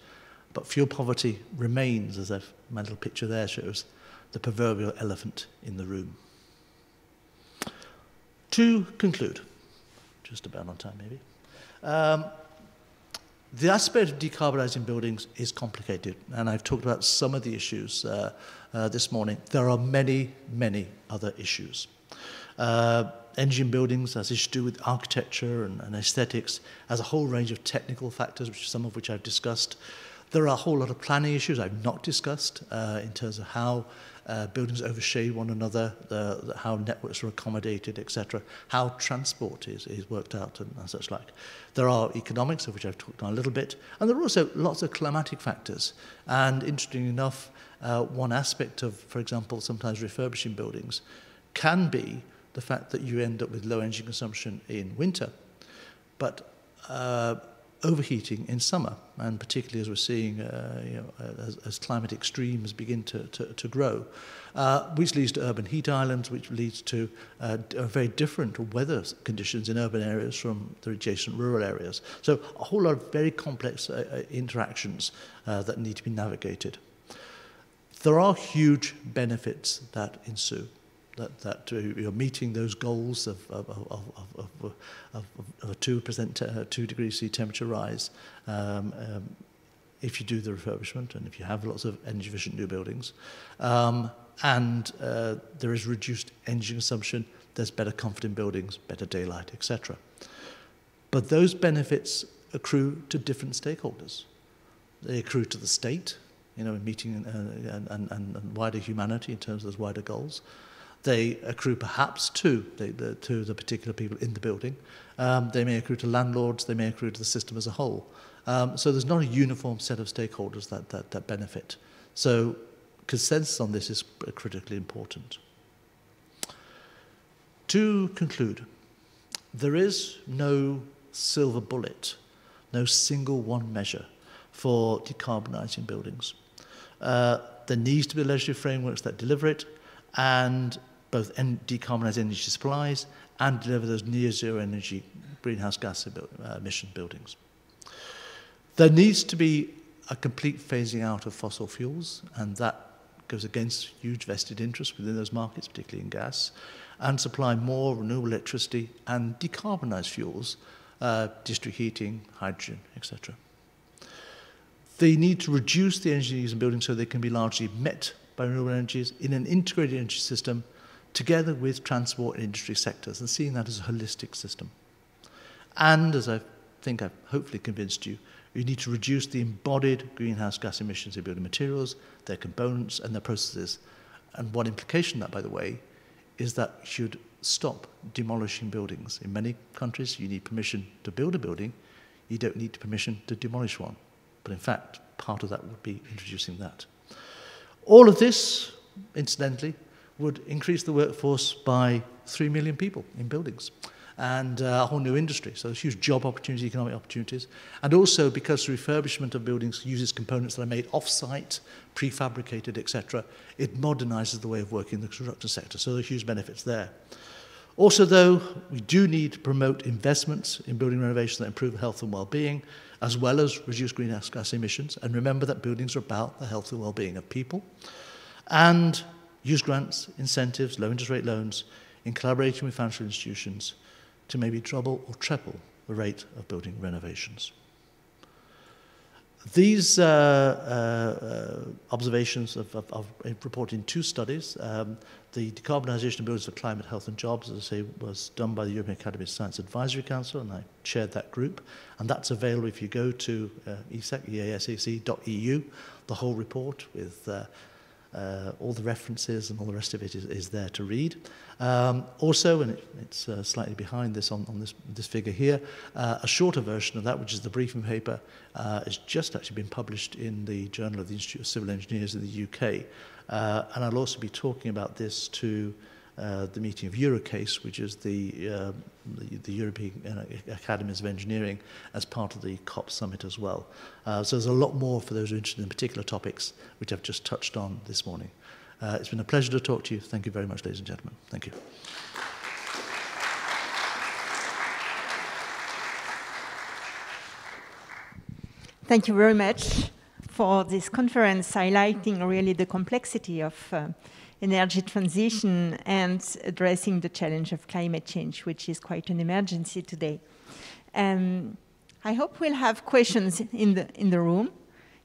But fuel poverty remains, as my little picture there shows, the proverbial elephant in the room. To conclude, just about on time maybe, The aspect of decarbonising buildings is complicated, and I've talked about some of the issues this morning. There are many, many other issues. Energy in buildings has issues to do with architecture and aesthetics, has a whole range of technical factors, some of which I've discussed. There are a whole lot of planning issues I've not discussed in terms of how buildings overshade one another, how networks are accommodated, etc., how transport is worked out and such like. There are economics, of which I've talked on a little bit, and there are also lots of climatic factors. And interestingly enough, one aspect of, for example, sometimes refurbishing buildings can be the fact that you end up with low energy consumption in winter, but overheating in summer, and particularly as we're seeing as climate extremes begin to grow, which leads to urban heat islands, which leads to very different weather conditions in urban areas from the adjacent rural areas. So a whole lot of very complex interactions that need to be navigated. There are huge benefits that ensue. That you're meeting those goals of a 2 degrees C temperature rise if you do the refurbishment and if you have lots of energy efficient new buildings. And there is reduced energy consumption, there's better comfort in buildings, better daylight, etc. But those benefits accrue to different stakeholders. They accrue to the state, in meeting and wider humanity in terms of those wider goals. They accrue perhaps to the particular people in the building. They may accrue to landlords, they may accrue to the system as a whole. So there's not a uniform set of stakeholders that benefit. So consensus on this is critically important. To conclude, there is no silver bullet, no single one measure for decarbonising buildings. There needs to be legislative frameworks that deliver it, and both decarbonise energy supplies and deliver those near-zero energy greenhouse gas emission buildings. There needs to be a complete phasing out of fossil fuels, and that goes against huge vested interests within those markets, particularly in gas, and supply more renewable electricity and decarbonise fuels, district heating, hydrogen, etc. They need to reduce the energy needs in buildings so they can be largely met by renewable energies in an integrated energy system together with transport and industry sectors, and seeing that as a holistic system. And as I think I've hopefully convinced you, you need to reduce the embodied greenhouse gas emissions in building materials, their components and their processes. And one implication of that, by the way, is that you should stop demolishing buildings. In many countries, you need permission to build a building. You don't need permission to demolish one. But in fact, part of that would be introducing that. All of this, incidentally, would increase the workforce by 3 million people in buildings and a whole new industry. So there's huge job opportunities, economic opportunities. And also because the refurbishment of buildings uses components that are made off-site, prefabricated, etc., it modernises the way of working in the construction sector. So there's huge benefits there. Also, though, we do need to promote investments in building renovations that improve health and well-being, as well as reduce greenhouse gas emissions. And remember that buildings are about the health and well-being of people. And use grants, incentives, low interest rate loans in collaboration with financial institutions to maybe double or treble the rate of building renovations. These observations I've reported in 2 studies. The Decarbonisation of Buildings for Climate, Health and Jobs, as I say, was done by the European Academy of Science Advisory Council, and I chaired that group. And that's available if you go to easac.eu. The whole report with all the references and all the rest of it is there to read. Also, and it's slightly behind this on this figure here, a shorter version of that, which is the briefing paper, has just actually been published in the Journal of the Institute of Civil Engineers in the UK. And I'll also be talking about this to the meeting of Eurocase, which is the European Academies of Engineering, as part of the COP summit as well. So there's a lot more for those who are interested in particular topics, which I've just touched on this morning. It's been a pleasure to talk to you. Thank you very much, ladies and gentlemen. Thank you. Thank you very much for this conference, highlighting really the complexity of energy transition and addressing the challenge of climate change, which is quite an emergency today. I hope we'll have questions in the room.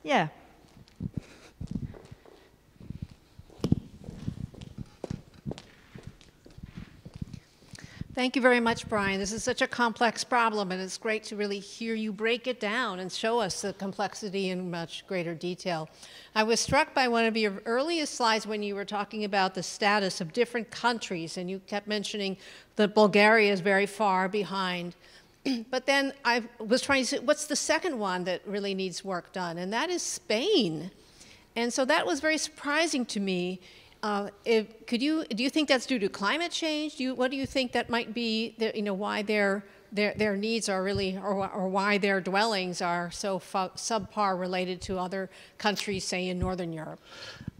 Yeah. Thank you very much, Brian. This is such a complex problem, and it's great to really hear you break it down and show us the complexity in much greater detail. I was struck by one of your earliest slides when you were talking about the status of different countries, and you kept mentioning that Bulgaria is very far behind. But then I was trying to say, what's the second one that really needs work done? And that is Spain. And so that was very surprising to me. Do you think that's due to climate change? What do you think that might be, why their needs are really, or why their dwellings are so subpar related to other countries, say in Northern Europe?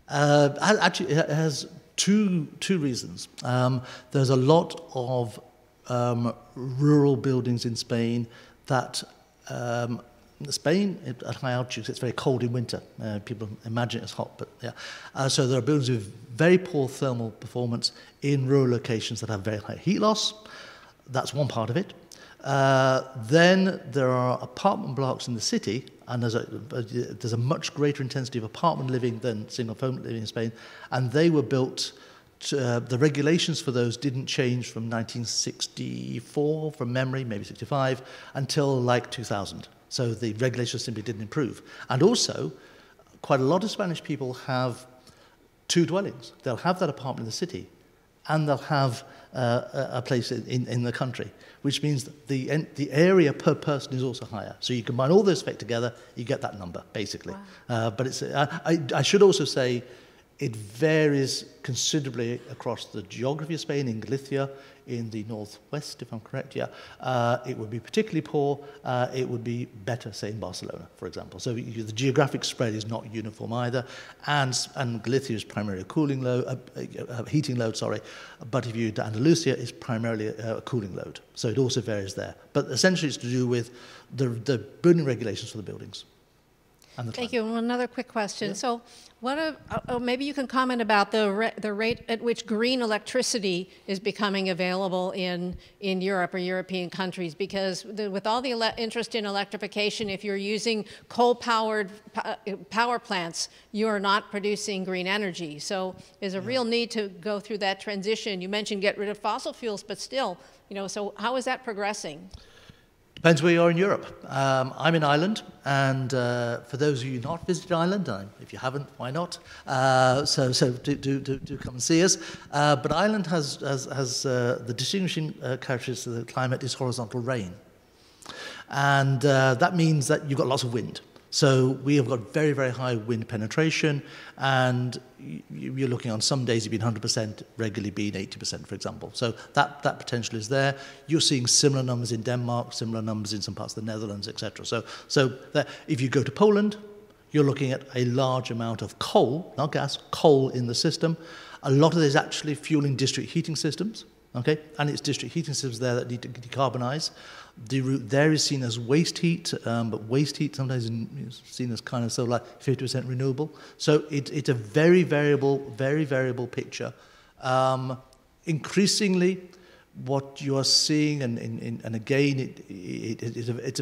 Actually, it has two reasons. There's a lot of rural buildings in Spain that Spain, at high altitudes, it's very cold in winter. People imagine it's hot, but yeah. So there are buildings with very poor thermal performance in rural locations that have very high heat loss. That's one part of it. Then there are apartment blocks in the city, and there's a much greater intensity of apartment living than single-family living in Spain, and they were built. The regulations for those didn't change from 1964, from memory, maybe 65, until like 2000. So the regulations simply didn't improve. And also, quite a lot of Spanish people have two dwellings. They'll have that apartment in the city, and they'll have a place in the country, which means that the area per person is also higher. So you combine all those effects together, you get that number, basically. Wow. But it's, I should also say, it varies considerably across the geography of Spain. In Galicia, in the northwest, if I'm correct, yeah, it would be particularly poor. It would be better, say, in Barcelona, for example. So the geographic spread is not uniform either. And Galicia is primarily a cooling load, a heating load, sorry. But if you to Andalusia, it's primarily a cooling load. So it also varies there. But essentially, it's to do with the building regulations for the buildings. Thank you. Another quick question. Yeah. So, maybe you can comment about the rate at which green electricity is becoming available in Europe or European countries, because with all the interest in electrification, if you're using coal-powered power plants, you are not producing green energy. So there's a real need to go through that transition. You mentioned get rid of fossil fuels, but still, so how is that progressing? Depends where you are in Europe. I'm in Ireland, and for those of you not visited Ireland, if you haven't, why not? So do come and see us. But Ireland has the distinguishing characteristic of the climate is horizontal rain, and that means that you've got lots of wind. So we have got very, very high wind penetration, and you're looking on some days you've been 100%, regularly being 80%, for example. So that potential is there. You're seeing similar numbers in Denmark, similar numbers in some parts of the Netherlands, etc. So if you go to Poland, you're looking at a large amount of coal, not gas, coal in the system. A lot of it is actually fueling district heating systems, okay? And it's district heating systems there that need to decarbonize. The route there is seen as waste heat, but waste heat sometimes is seen as kind of so like 50% renewable. So it's a very variable picture. Increasingly, what you are seeing, and again, it's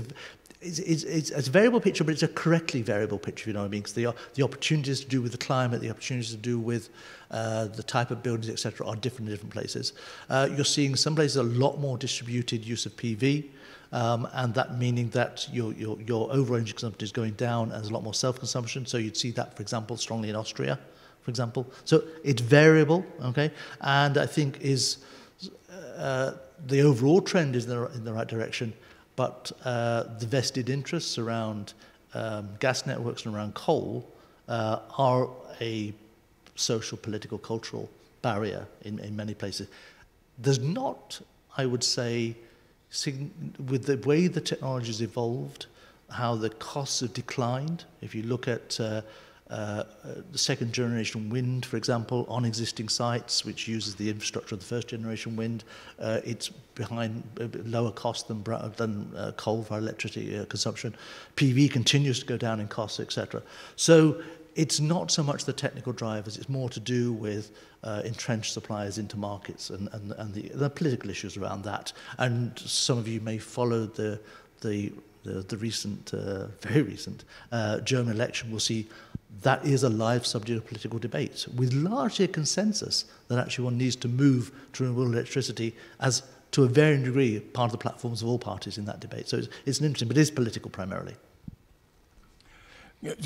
a variable picture, but it's a correctly variable picture, you know what I mean? Because the opportunities to do with the climate, the opportunities to do with the type of buildings, etc., are different in different places. You're seeing some places a lot more distributed use of PV. And that meaning that your overall energy consumption is going down, and there's a lot more self-consumption. So you'd see that, for example, strongly in Austria, for example. So it's variable, okay? And I think the overall trend is in the right direction, but the vested interests around gas networks and around coal are a social, political, cultural barrier in many places. There's not, I would say, with the way the technology has evolved, how the costs have declined. If you look at the second generation wind, for example, on existing sites, which uses the infrastructure of the first generation wind, it's behind lower cost than coal for electricity consumption. PV continues to go down in costs, etc. So it's not so much the technical drivers, it's more to do with entrenched suppliers into markets and the political issues around that. And some of you may follow the the recent, very recent German election, we'll see that is a live subject of political debate, with largely a consensus that actually one needs to move to renewable electricity as, to a varying degree, part of the platforms of all parties in that debate. So it's an interesting, but it is political primarily.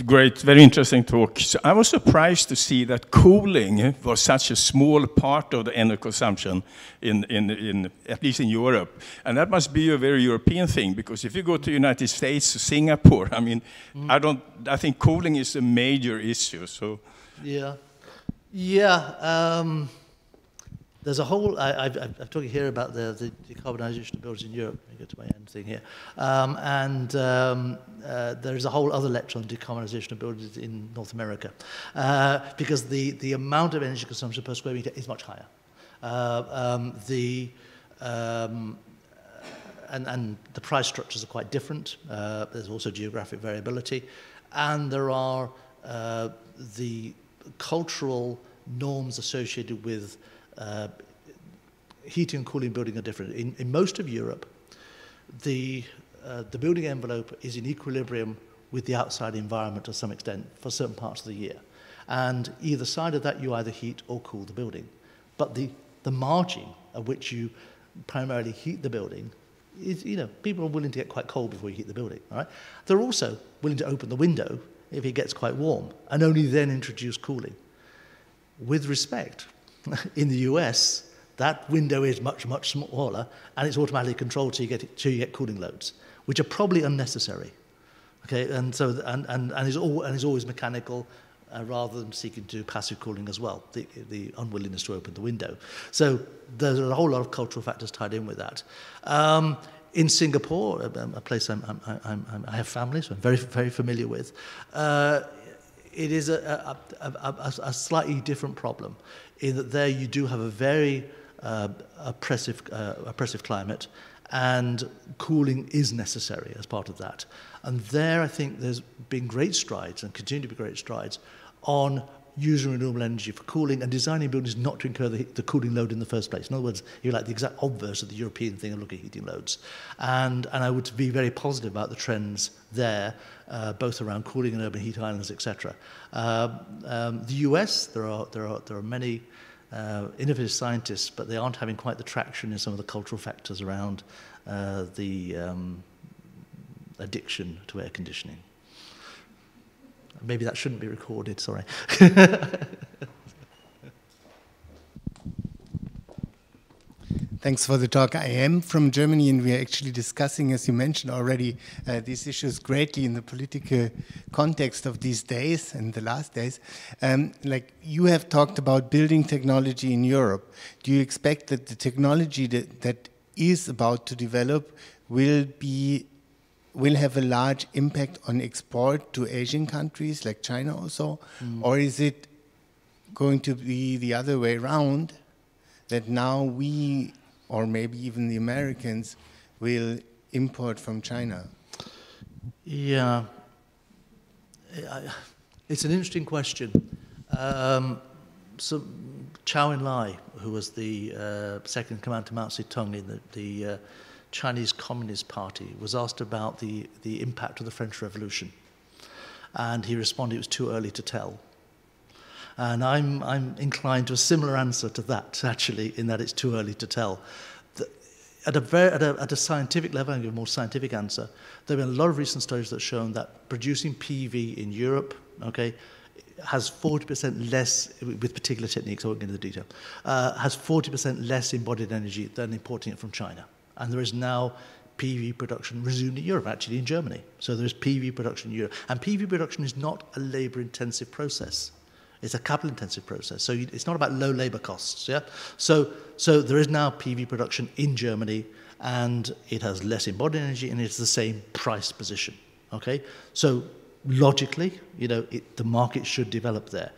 Great, very interesting talk. So I was surprised to see that cooling was such a small part of the energy consumption in at least in Europe. And that must be a very European thing, because if you go to the United States, to Singapore, I mean, I think cooling is a major issue. So there's a whole, I'm talking here about the decarbonisation of buildings in Europe. Let me get to my end thing here. There's a whole other lecture on decarbonisation of buildings in North America, because the amount of energy consumption per square metre is much higher. And the price structures are quite different. There's also geographic variability. And there are the cultural norms associated with heating and cooling building are different. In most of Europe, the building envelope is in equilibrium with the outside environment to some extent for certain parts of the year. And either side of that, you either heat or cool the building. But the margin at which you primarily heat the building is, people are willing to get quite cold before you heat the building, all right? They're also willing to open the window if it gets quite warm, and only then introduce cooling. With respect, in the US, that window is much, much smaller, and it's automatically controlled till you get cooling loads, which are probably unnecessary. Okay, and so and is always mechanical, rather than seeking to do passive cooling as well. The unwillingness to open the window. So there's a whole lot of cultural factors tied in with that. In Singapore, a place I have family, so I'm very, very familiar with. It is a slightly different problem, in that there you do have a very oppressive climate, and cooling is necessary as part of that. And there, I think there's been great strides, and continue to be great strides, on using renewable energy for cooling and designing buildings not to incur the cooling load in the first place. In other words, you're like the exact obverse of the European thing of looking at heating loads. And I would be very positive about the trends there, both around cooling and urban heat islands, etc. The US, there are many innovative scientists, but they aren't having quite the traction in some of the cultural factors around the addiction to air conditioning. Maybe that shouldn't be recorded, sorry. Thanks for the talk. I am from Germany, and we are actually discussing, as you mentioned already, these issues greatly in the political context of these days and the last days. Like you have talked about building technology in Europe. Do you expect that the technology that is about to develop will have a large impact on export to Asian countries like China also? Or is it going to be the other way around, that now we, or maybe even the Americans, will import from China? Yeah, it's an interesting question. So Zhou Enlai, who was the second in command to Mao Zedong in the Chinese Communist Party, was asked about the impact of the French Revolution, and he responded it was too early to tell. And I'm inclined to a similar answer to that, actually, in that it's too early to tell. At a scientific level, I'll give a more scientific answer. There have been a lot of recent studies that have shown that producing PV in Europe, okay, has 40% less, with particular techniques, I won't get into the detail, has 40% less embodied energy than importing it from China. And there is now PV production resumed in Europe, actually in Germany. So there is PV production in Europe. And PV production is not a labor-intensive process. It's a capital-intensive process. So it's not about low labor costs, yeah? So there is now PV production in Germany, and it has less embodied energy, and it's the same price position, okay? So logically, the market should develop there.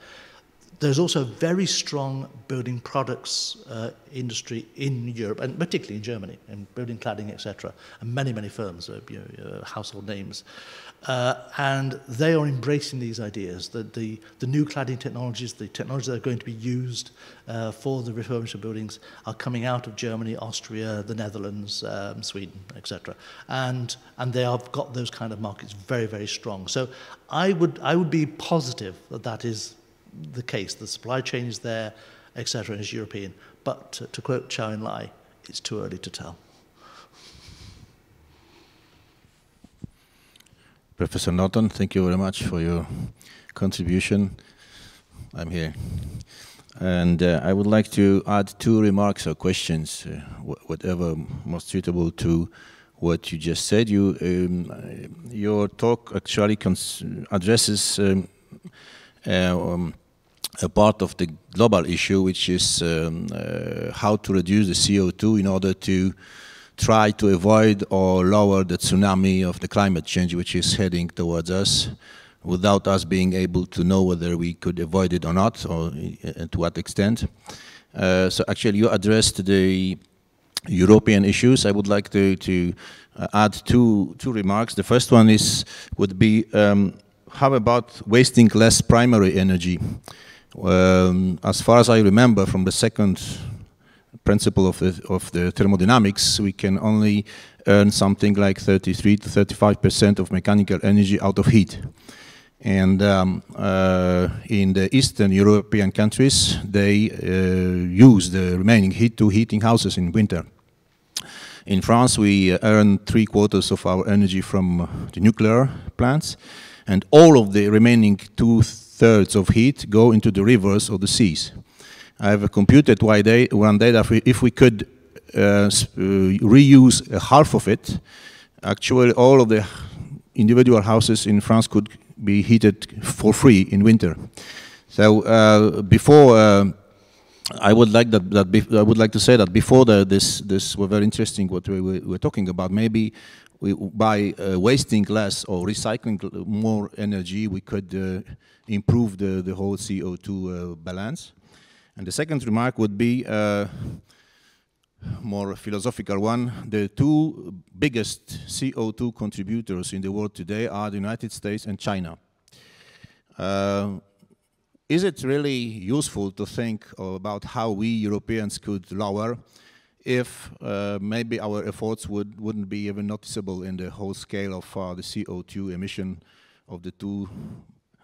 There's also a very strong building products industry in Europe, and particularly in Germany, in building cladding, etc., and many, many firms, household names. And they are embracing these ideas, that the new cladding technologies, the technologies that are going to be used for the refurbishment of buildings are coming out of Germany, Austria, the Netherlands, Sweden, etc. And they have got those kind of markets very, very strong. So I would be positive that that is the case. The supply chain is there, etc., and is European. But to quote Chow En-lai, it's too early to tell. Professor Norton, thank you very much for your contribution. I'm here. And I would like to add 2 remarks or questions, whatever most suitable to what you just said. Your talk actually addresses a part of the global issue, which is how to reduce the CO2 in order to try to avoid or lower the tsunami of the climate change which is heading towards us, without us being able to know whether we could avoid it or not, or to what extent. So actually you addressed the European issues. I would like to add two remarks. The first one would be how about wasting less primary energy? As far as I remember from the second principle of the thermodynamics, we can only earn something like 33 to 35% of mechanical energy out of heat. And in the Eastern European countries, they use the remaining heat to heating houses in winter. In France, we earn 3/4 of our energy from the nuclear plants, and all of the remaining 2/3 of heat go into the rivers or the seas. I have computed one day that if we could reuse half of it, actually all of the individual houses in France could be heated for free in winter. So I would like to say that before this was very interesting what we were talking about. Maybe by wasting less or recycling more energy, we could improve the whole CO2 balance. And the second remark would be more philosophical one. The 2 biggest CO2 contributors in the world today are the United States and China. Is it really useful to think about how we Europeans could lower if maybe our efforts wouldn't be even noticeable in the whole scale of the CO2 emission of the 2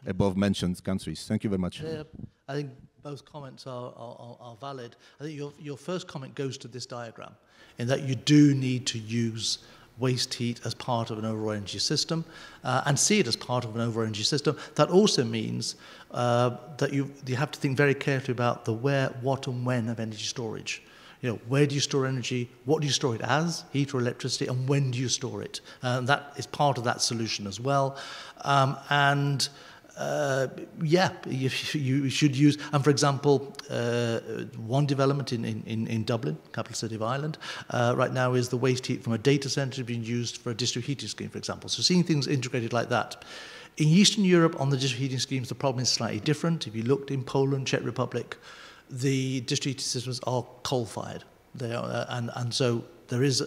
above mentioned countries? Thank you very much. Yeah, I think both comments are valid. I think your first comment goes to this diagram, in that you do need to use waste heat as part of an overall energy system, and see it as part of an overall energy system. That also means that you have to think very carefully about the where, what, and when of energy storage. You know, where do you store energy? What do you store it as, heat or electricity, and when do you store it? That is part of that solution as well. Yeah, you should use, and for example, one development in Dublin, capital city of Ireland, right now is the waste heat from a data center being used for a district heating scheme, for example. So seeing things integrated like that. In Eastern Europe, on the district heating schemes, the problem is slightly different. If you looked in Poland, Czech Republic, the district heating systems are coal-fired. They are, and so there is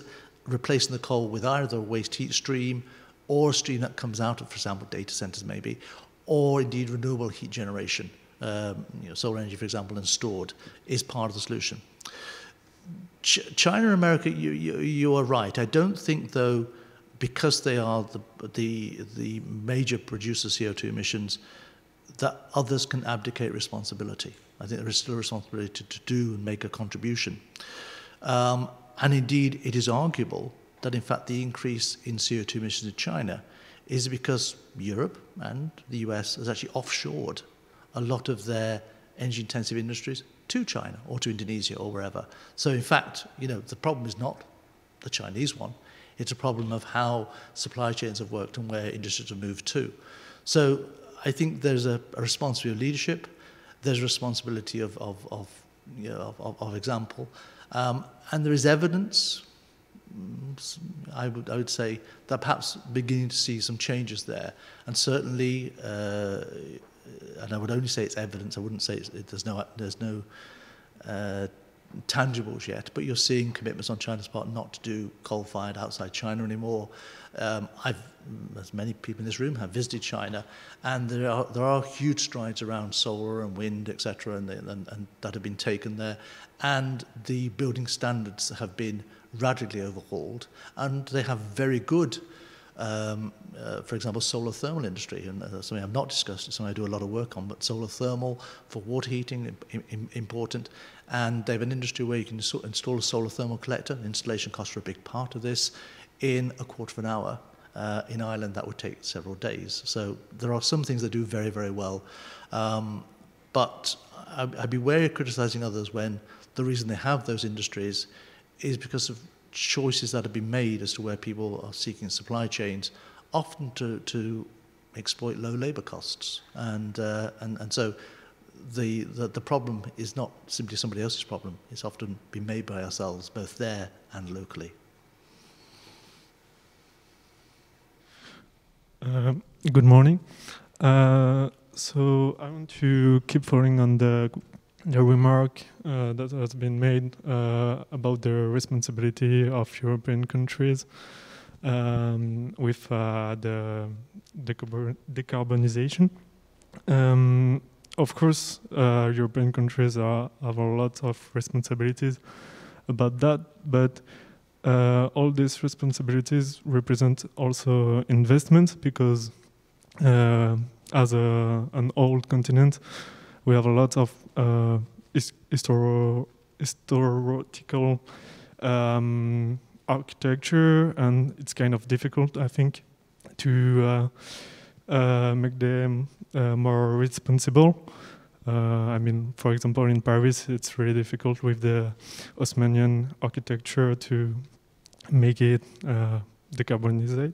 replacing the coal with either a waste heat stream or a stream that comes out of, for example, data centers maybe, or indeed renewable heat generation, solar energy, for example, and stored, is part of the solution. China and America, you are right. I don't think, though, because they are the major producer of CO2 emissions, that others can abdicate responsibility. I think there is still a responsibility to do and make a contribution. And indeed, it is arguable that, in fact, the increase in CO2 emissions in China is because Europe and the US has actually offshored a lot of their energy-intensive industries to China or to Indonesia or wherever. So, in fact, the problem is not the Chinese one. It's a problem of how supply chains have worked and where industries have moved to. So, I think there's a responsibility of leadership. There's a responsibility of example, and there is evidence. I would say that perhaps beginning to see some changes there, and certainly and I would only say it's evidence, I wouldn't say there's no tangibles yet, but you're seeing commitments on China's part not to do coal-fired outside China anymore. As many people in this room have visited China, and there are huge strides around solar and wind, etc., and that have been taken there. And the building standards have been radically overhauled, and they have very good, for example, solar thermal industry, and something I've not discussed, it's something I do a lot of work on, but solar thermal for water heating, important. And they have an industry where you can install a solar thermal collector. Installation costs are a big part of this. In a quarter of an hour. In Ireland, that would take several days. So there are some things that do very, very well. But I'd be wary of criticising others when the reason they have those industries is because of choices that have been made as to where people are seeking supply chains, often to exploit low labour costs. And so the problem is not simply somebody else's problem. It's often been made by ourselves, both there and locally. Good morning. So I want to keep following on the remark that has been made about the responsibility of European countries with the decarbonization. Of course, European countries have a lot of responsibilities about that, but all these responsibilities represent also investment, because as an old continent, we have a lot of historical architecture, and it's kind of difficult, I think, to make them more responsible. I mean, for example, in Paris, it's really difficult with the Haussmannian architecture to make it decarbonized.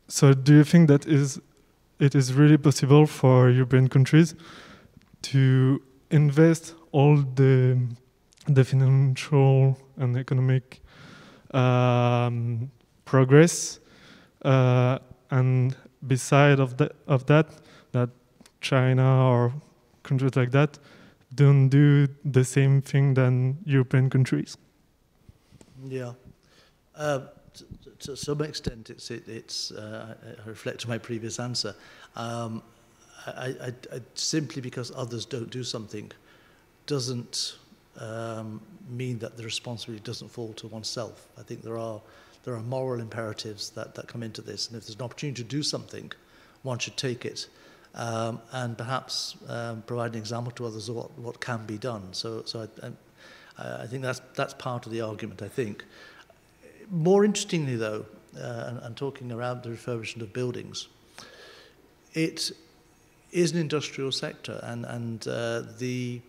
So do you think that it is really possible for European countries to invest all the financial and economic progress, and beside of that China or countries like that don't do the same thing than European countries? Yeah, to some extent, it's I reflect on my previous answer. I simply because others don't do something doesn't mean that the responsibility doesn't fall to oneself. I think there are moral imperatives that come into this, and if there's an opportunity to do something, one should take it, and perhaps provide an example to others of what can be done. So I think that's part of the argument, I think. More interestingly, though, and talking around the refurbishment of buildings, it is an industrial sector, and the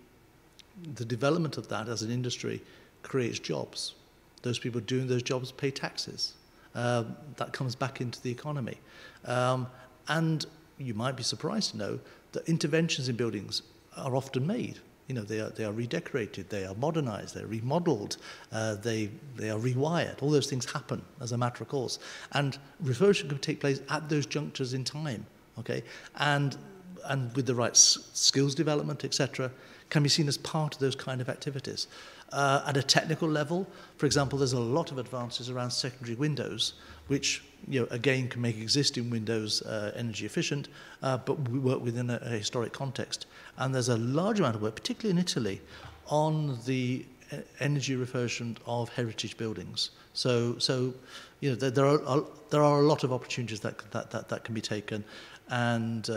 development of that as an industry creates jobs. Those people doing those jobs pay taxes. That comes back into the economy. And you might be surprised to know that interventions in buildings are often made. You know, they are redecorated, they are modernized, they're remodeled, they are rewired. All those things happen as a matter of course. And refurbishment can take place at those junctures in time, okay? And with the right skills development, etc., can be seen as part of those kind of activities. At a technical level, for example, there's a lot of advances around secondary windows, which, you know, again, can make existing windows energy efficient, but we work within a historic context. And there's a large amount of work, particularly in Italy, on the energy refurbishment of heritage buildings. So you know, there are a lot of opportunities that can be taken, and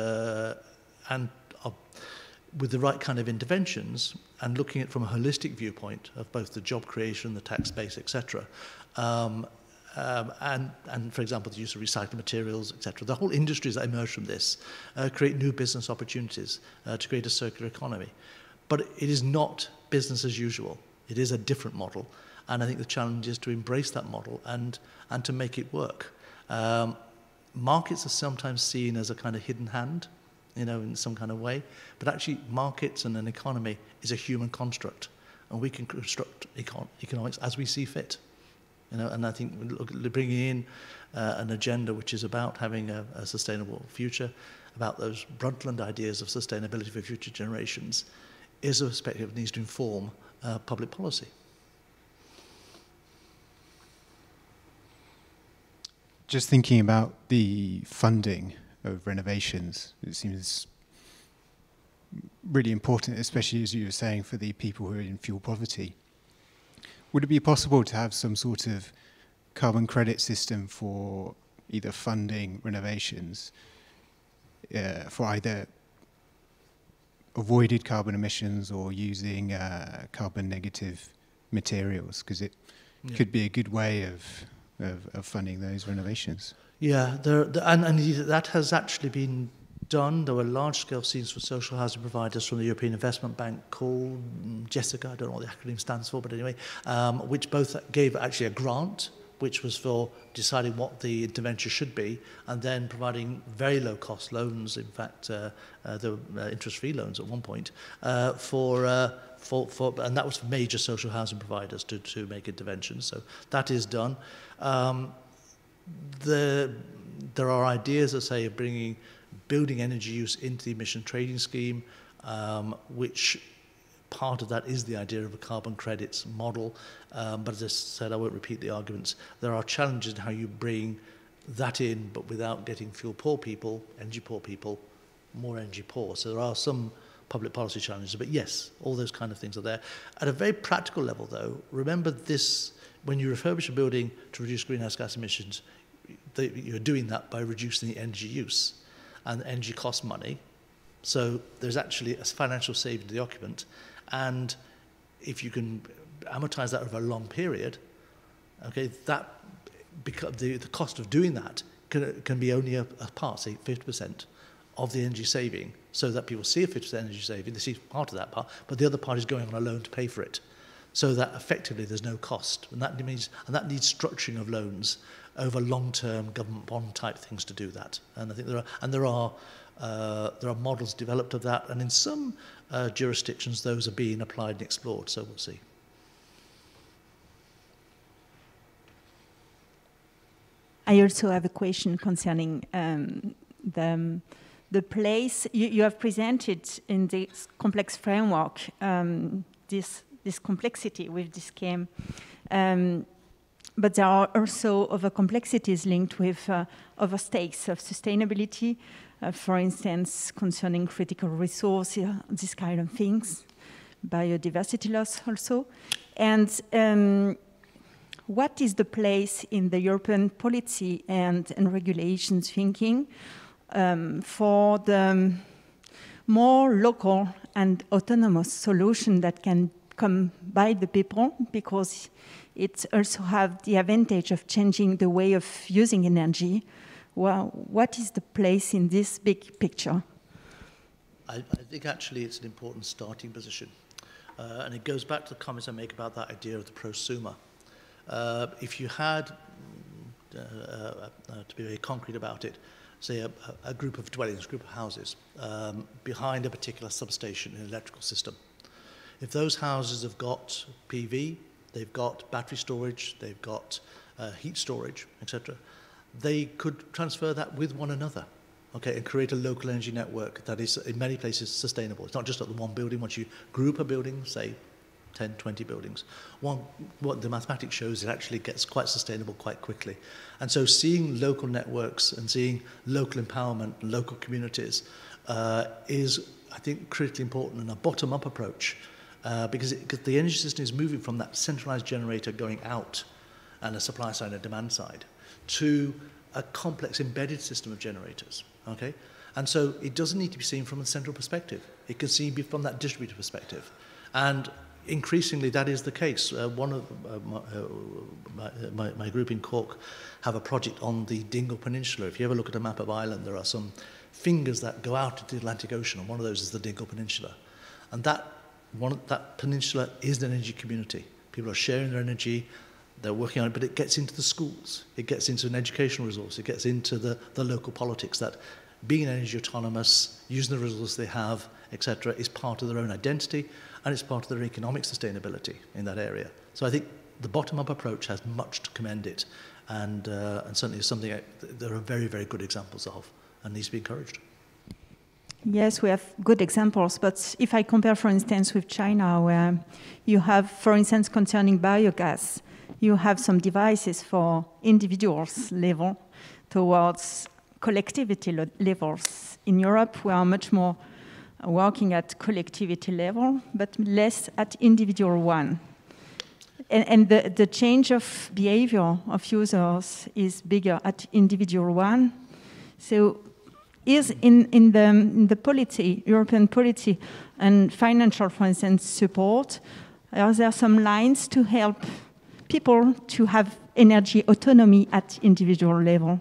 with the right kind of interventions and looking at it from a holistic viewpoint of both the job creation, the tax base, etc. And for example, the use of recycled materials, etc. The whole industries that emerge from this create new business opportunities to create a circular economy. But it is not business as usual. It is a different model. And I think the challenge is to embrace that model and to make it work. Markets are sometimes seen as a kind of hidden hand, you know, in some kind of way. But actually, markets and an economy is a human construct. And we can construct economics as we see fit. You know, and I think bringing in an agenda which is about having a sustainable future, about those Brundtland ideas of sustainability for future generations is a perspective that needs to inform public policy. Just thinking about the funding of renovations, it seems really important, especially as you were saying, for the people who are in fuel poverty. Would it be possible to have some sort of carbon credit system for either funding renovations for either avoided carbon emissions or using carbon negative materials? Because it could be a good way of funding those renovations. Yeah, and that has actually been done. There were large-scale schemes for social housing providers from the European Investment Bank called Jessica, I don't know what the acronym stands for, but anyway, which both gave actually a grant, which was for deciding what the intervention should be, and then providing very low-cost loans, in fact, the interest-free loans at one point, and that was for major social housing providers to make interventions. So that is done. There are ideas that say of bringing building energy use into the emission trading scheme, which part of that is the idea of a carbon credits model. But as I said, I won't repeat the arguments. There are challenges in how you bring that in, but without getting fuel poor people, energy poor people, more energy poor. So there are some public policy challenges, but yes, all those kind of things are there. At a very practical level, though, remember this: when you refurbish a building to reduce greenhouse gas emissions, you're doing that by reducing the energy use, and energy costs money. So there's actually a financial saving to the occupant, and if you can amortize that over a long period, okay, that the cost of doing that can be only a part, say 50% of the energy saving, so that people see a 50% energy saving, they see part of that part, but the other part is going on a loan to pay for it, so that effectively there's no cost, and that needs structuring of loans over long-term government bond type things to do that. And I think there are models developed of that, and in some jurisdictions those are being applied and explored. So we'll see. I also have a question concerning the place you have presented in this complex framework. This complexity with this scheme. But there are also other complexities linked with other stakes of sustainability, for instance, concerning critical resources, these kind of things, biodiversity loss also. And what is the place in the European policy and regulations thinking for the more local and autonomous solution that can come by the people, because it also have the advantage of changing the way of using energy? Well, what is the place in this big picture? I think actually it's an important starting position. And it goes back to the comments I make about that idea of the prosumer. If you had, to be very concrete about it, say a group of dwellings, a group of houses, behind a particular substation in an electrical system. If those houses have got PV, they've got battery storage, they've got heat storage, etc., they could transfer that with one another, okay, and create a local energy network that is in many places sustainable. It's not just at the one building. Once you group a building, say 10, 20 buildings, what the mathematics shows, it actually gets quite sustainable quite quickly. And so seeing local networks and seeing local empowerment and local communities is, I think, critically important, and a bottom-up approach. Because the energy system is moving from that centralized generator going out and a supply side and a demand side to a complex embedded system of generators, okay? And so it doesn't need to be seen from a central perspective. It can be from that distributed perspective. And increasingly that is the case. One of my group in Cork have a project on the Dingle Peninsula. If you ever look at a map of Ireland, there are some fingers that go out into the Atlantic Ocean, and one of those is the Dingle Peninsula. And that peninsula is an energy community. People are sharing their energy, they're working on it, but it gets into the schools, it gets into an educational resource, it gets into the local politics, that being energy autonomous, using the resources they have, etc., is part of their own identity, and it's part of their economic sustainability in that area. So I think the bottom-up approach has much to commend it, and certainly is something there are very, very good examples of, and needs to be encouraged. Yes, we have good examples, but if I compare, for instance, with China, where you have, for instance, concerning biogas, you have some devices for individuals level towards collectivity levels. In Europe, we are much more working at collectivity level, but less at individual one. And the change of behavior of users is bigger at individual one. So is in the polity, European polity and financial, for instance, support, are there some lines to help people to have energy autonomy at individual level?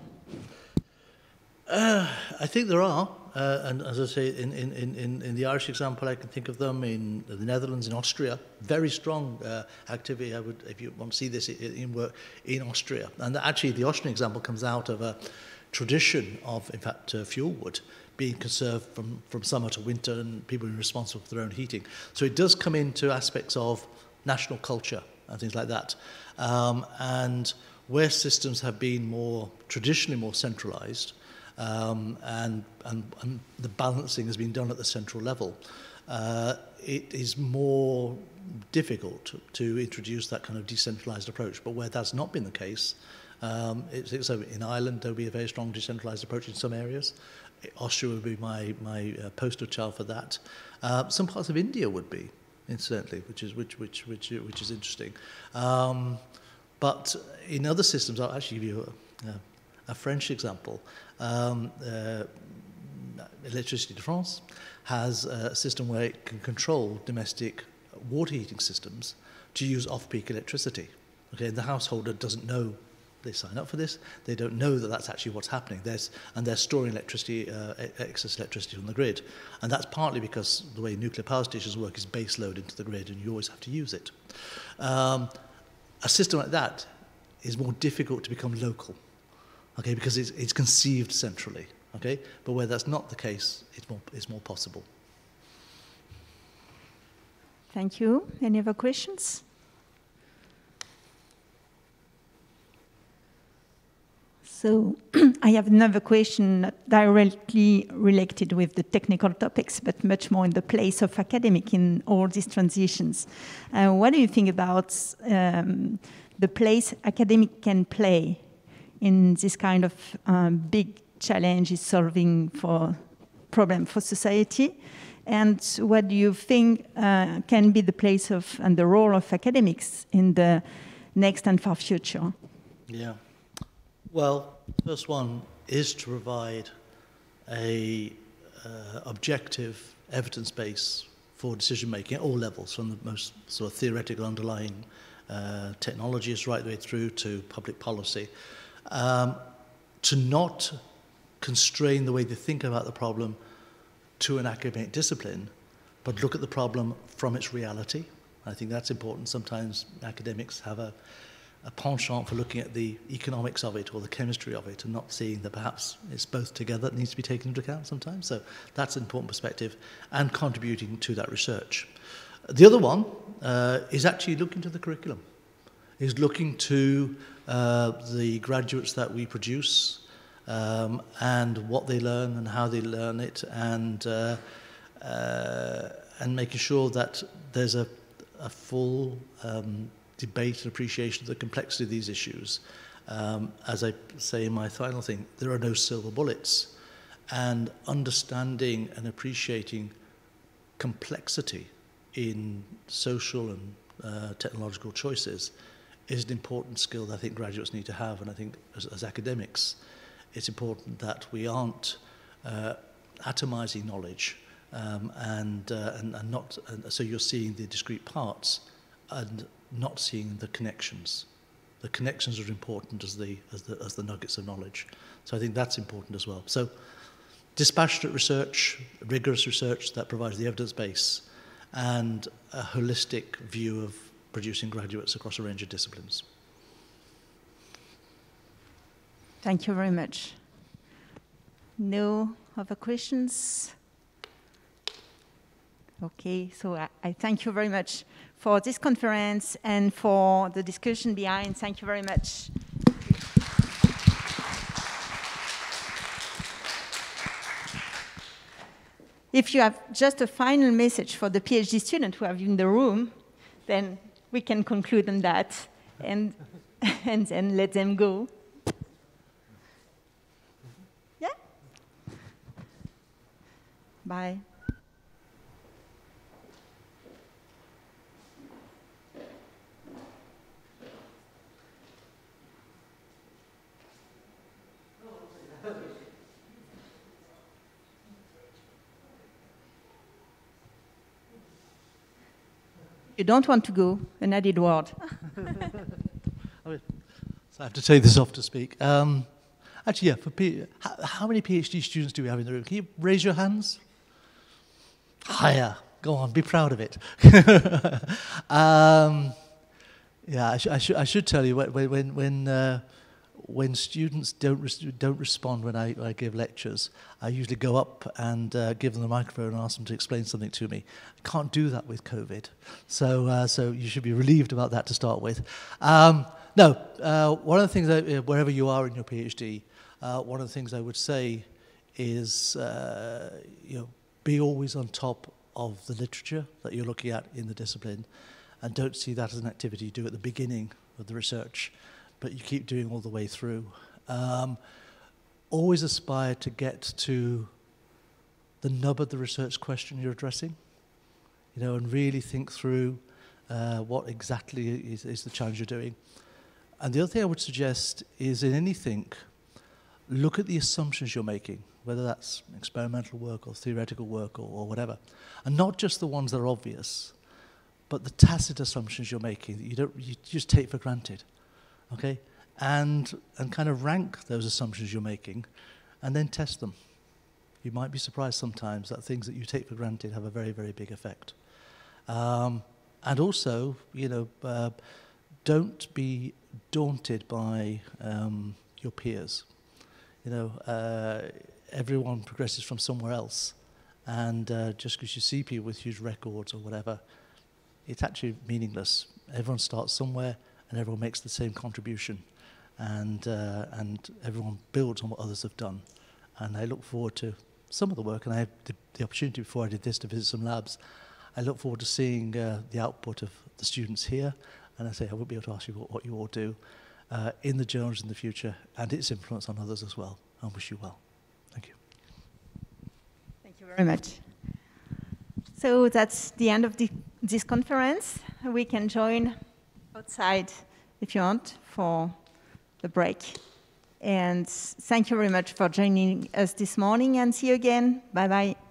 I think there are. And as I say, in the Irish example, I can think of them in the Netherlands, in Austria. Very strong activity. I would, if you want to see this in work in Austria. And actually, the Austrian example comes out of a tradition of, in fact, fuel wood being conserved from summer to winter, and people being responsible for their own heating. So it does come into aspects of national culture and things like that. And where systems have been traditionally more centralised, and the balancing has been done at the central level, it is more difficult to introduce that kind of decentralised approach. But where that's not been the case, so in Ireland there'll be a very strong decentralised approach in some areas. Austria would be my poster child for that. Some parts of India would be, incidentally, which is interesting. But in other systems, I'll actually give you a French example. Electricity de France has a system where it can control domestic water heating systems to use off-peak electricity. Okay, and the householder doesn't know. They sign up for this. They don't know that that's actually what's happening. They're storing electricity, excess electricity on the grid, and that's partly because the way nuclear power stations work is base load into the grid, and you always have to use it. A system like that is more difficult to become local. Okay, because it's conceived centrally, okay? But where that's not the case, it's more possible. Thank you. Any other questions? So I have another question not directly related with the technical topics, but much more in the place of academic in all these transitions. What do you think about the place academic can play in this kind of big challenge solving for problem for society? And what do you think can be the place of and the role of academics in the next and far future? Yeah. Well, the first one is to provide a objective evidence base for decision making at all levels, from the most sort of theoretical underlying technologies right the way through to public policy. To not constrain the way they think about the problem to an academic discipline, but look at the problem from its reality. I think that's important. Sometimes academics have a penchant for looking at the economics of it or the chemistry of it and not seeing that perhaps it's both together that needs to be taken into account sometimes. So that's an important perspective, and contributing to that research. The other one is actually looking to the curriculum, is looking to the graduates that we produce and what they learn and how they learn it, and making sure that there's a full debate and appreciation of the complexity of these issues. As I say in my final thing, there are no silver bullets, and understanding and appreciating complexity in social and technological choices is an important skill that I think graduates need to have. And I think as academics, it's important that we aren't atomizing knowledge and not, so you're seeing the discrete parts and not seeing the connections. The connections are important as the nuggets of knowledge. So I think that's important as well. So dispassionate research, rigorous research that provides the evidence base, and a holistic view of producing graduates across a range of disciplines. Thank you very much. No other questions? Okay, so I thank you very much for this conference and for the discussion behind. Thank you very much. if you have just a final message for the PhD student who are in the room, then we can conclude on that and then let them go. Yeah? Bye. You don't want to go, an added word. So I have to take this off to speak. Actually, yeah, how many PhD students do we have in the room? Can you raise your hands? Higher. Go on, be proud of it. Yeah, I should tell you, when students don't respond when I give lectures, I usually go up and give them the microphone and ask them to explain something to me. I can't do that with COVID, so you should be relieved about that to start with. No, one of the things, wherever you are in your PhD, one of the things I would say is be always on top of the literature that you're looking at in the discipline, and don't see that as an activity you do at the beginning of the research, but you keep doing all the way through. Always aspire to get to the nub of the research question you're addressing, and really think through what exactly is the challenge you're doing. And the other thing I would suggest is in anything, look at the assumptions you're making, whether that's experimental work or theoretical work or whatever, and not just the ones that are obvious, but the tacit assumptions you're making that you just take for granted. Okay, and kind of rank those assumptions you're making, and then test them. You might be surprised sometimes that things that you take for granted have a very, very big effect. And also, don't be daunted by your peers. Everyone progresses from somewhere else, and just because you see people with huge records or whatever, it's actually meaningless. Everyone starts somewhere, and everyone makes the same contribution, and everyone builds on what others have done. And I look forward to some of the work, and I had the opportunity before I did this to visit some labs. I look forward to seeing the output of the students here, and I say I won't be able to ask you what you all do in the journals in the future, and its influence on others as well. I wish you well. Thank you. Thank you very much. So that's the end of this conference. We can join outside if you want for the break. And thank you very much for joining us this morning, and see you again. Bye-bye.